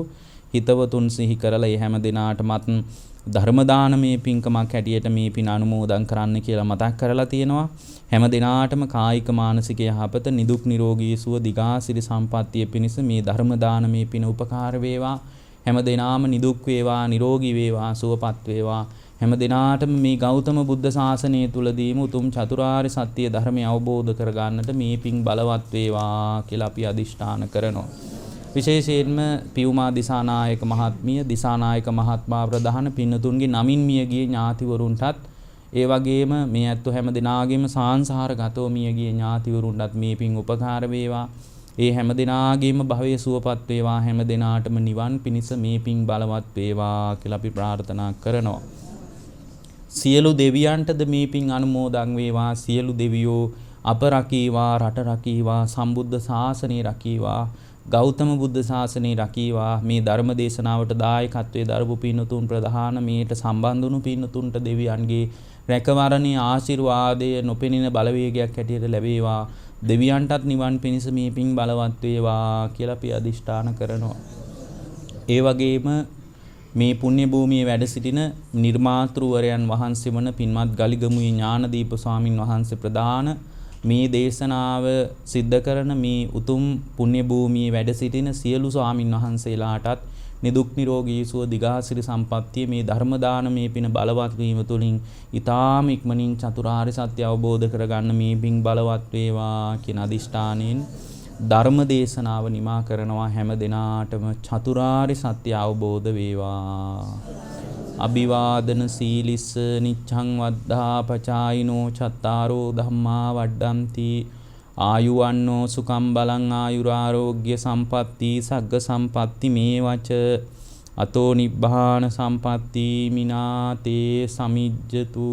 හිතවතුන් සිහි කරලා ඒ හැම දිනාටමත් ධර්ම දානමේ පින්කමක් හැටියට මේ පින් අනුමෝදන් කරන්න කියලා මතක් කරලා තියෙනවා. හැම දිනාටම කායික මානසික යහපත නිදුක් නිරෝගී සුව දිගාසිරි සම්පන්නිය පිණිස මේ ධර්ම දානමේ පින උපකාර වේවා. හැම දිනාම නිදුක් වේවා, නිරෝගී වේවා, සුවපත් වේවා. හැම දිනාටම මේ ගෞතම බුද්ධ ශාසනය තුලදීම උතුම් චතුරාර්ය සත්‍ය ධර්මය අවබෝධ කරගන්නට මේ පින් බලවත් වේවා කියලා අපි අදිෂ්ඨාන කරනවා. විශේෂයෙන්ම පියුමා දිසානායක මහත්මිය, දිසානායක මහත්මයා ප්‍රධාන පින්නතුන්ගේ නමින් මියගිය ඥාතිවරුන්ටත් ඒ වගේම මේ ඇත්තෝ හැම දිනාගෙම සාංසාරගතව මියගිය ඥාතිවරුන්ටත් මේ පින් උපකාර වේවා. ඒ හැම දිනාගෙම භවයේ සුවපත් වේවා. හැම දිනාටම නිවන් පිණිස මේ පින් බලවත් වේවා කියලා අපි ප්‍රාර්ථනා කරනවා. සියලු දෙවියන්ටද මේ පින් අනුමෝදන් වේවා. සියලු දෙවියෝ අප රකීවා, රට රකීවා, සම්බුද්ධ ශාසනය රකීවා, ගෞතම බුද්ධ ශාසනය රකීවා. මේ ධර්ම දේශනාවට දායකත්වයේ දරපු පින්තුන් ප්‍රධාන මේට සම්බන්ධ වුණු පින්තුන්ට දෙවියන්ගේ රැකවරණේ ආශිර්වාදය නොපෙනෙන බලවේගයක් හැටියට ලැබේවා. දෙවියන්ටත් නිවන් පිණිස මේ පින් බලවත් වේවා කියලා අපි අදිෂ්ඨාන කරනවා. ඒ වගේම මේ පුණ්‍ය භූමියේ වැඩ සිටින නිර්මාතෘවරයන් වහන්සේ වන පින්වත් ගලිගමුවේ ඥානදීප ස්වාමින් වහන්සේ ප්‍රදාන මේ දේශනාව සිද්ධ කරන මේ උතුම් පුණ්‍ය භූමියේ වැඩ සිටින සියලු ස්වාමින් වහන්සේලාටත් නිදුක් නිරෝගී සුව දිගාසිරි සම්පන්නිය මේ ධර්ම දානමේ පින බලවත් වීම තුළින් ඊ타ම ඉක්මනින් චතුරාර්ය සත්‍ය අවබෝධ කරගන්න මේ පින් බලවත් වේවා කියන අදිෂ්ඨානයෙන් ධර්ම දේශනාව නිමා කරනවා. හැම දිනාටම චතුරාර්ය සත්‍ය අවබෝධ වේවා. අභිවාදන සීලිස්ස නිච්ඡං වද්ධා පචායිනෝ චත්තාරෝ ධම්මා වඩ්ඩಂತಿ ආයුවන්නෝ සුඛම් බලං ආයුරාෝග්‍ය සම්පatti සග්ග සම්පatti මේවච අතෝ නිබ්බාන සම්පatti මිනාතේ සමිජ්ජතු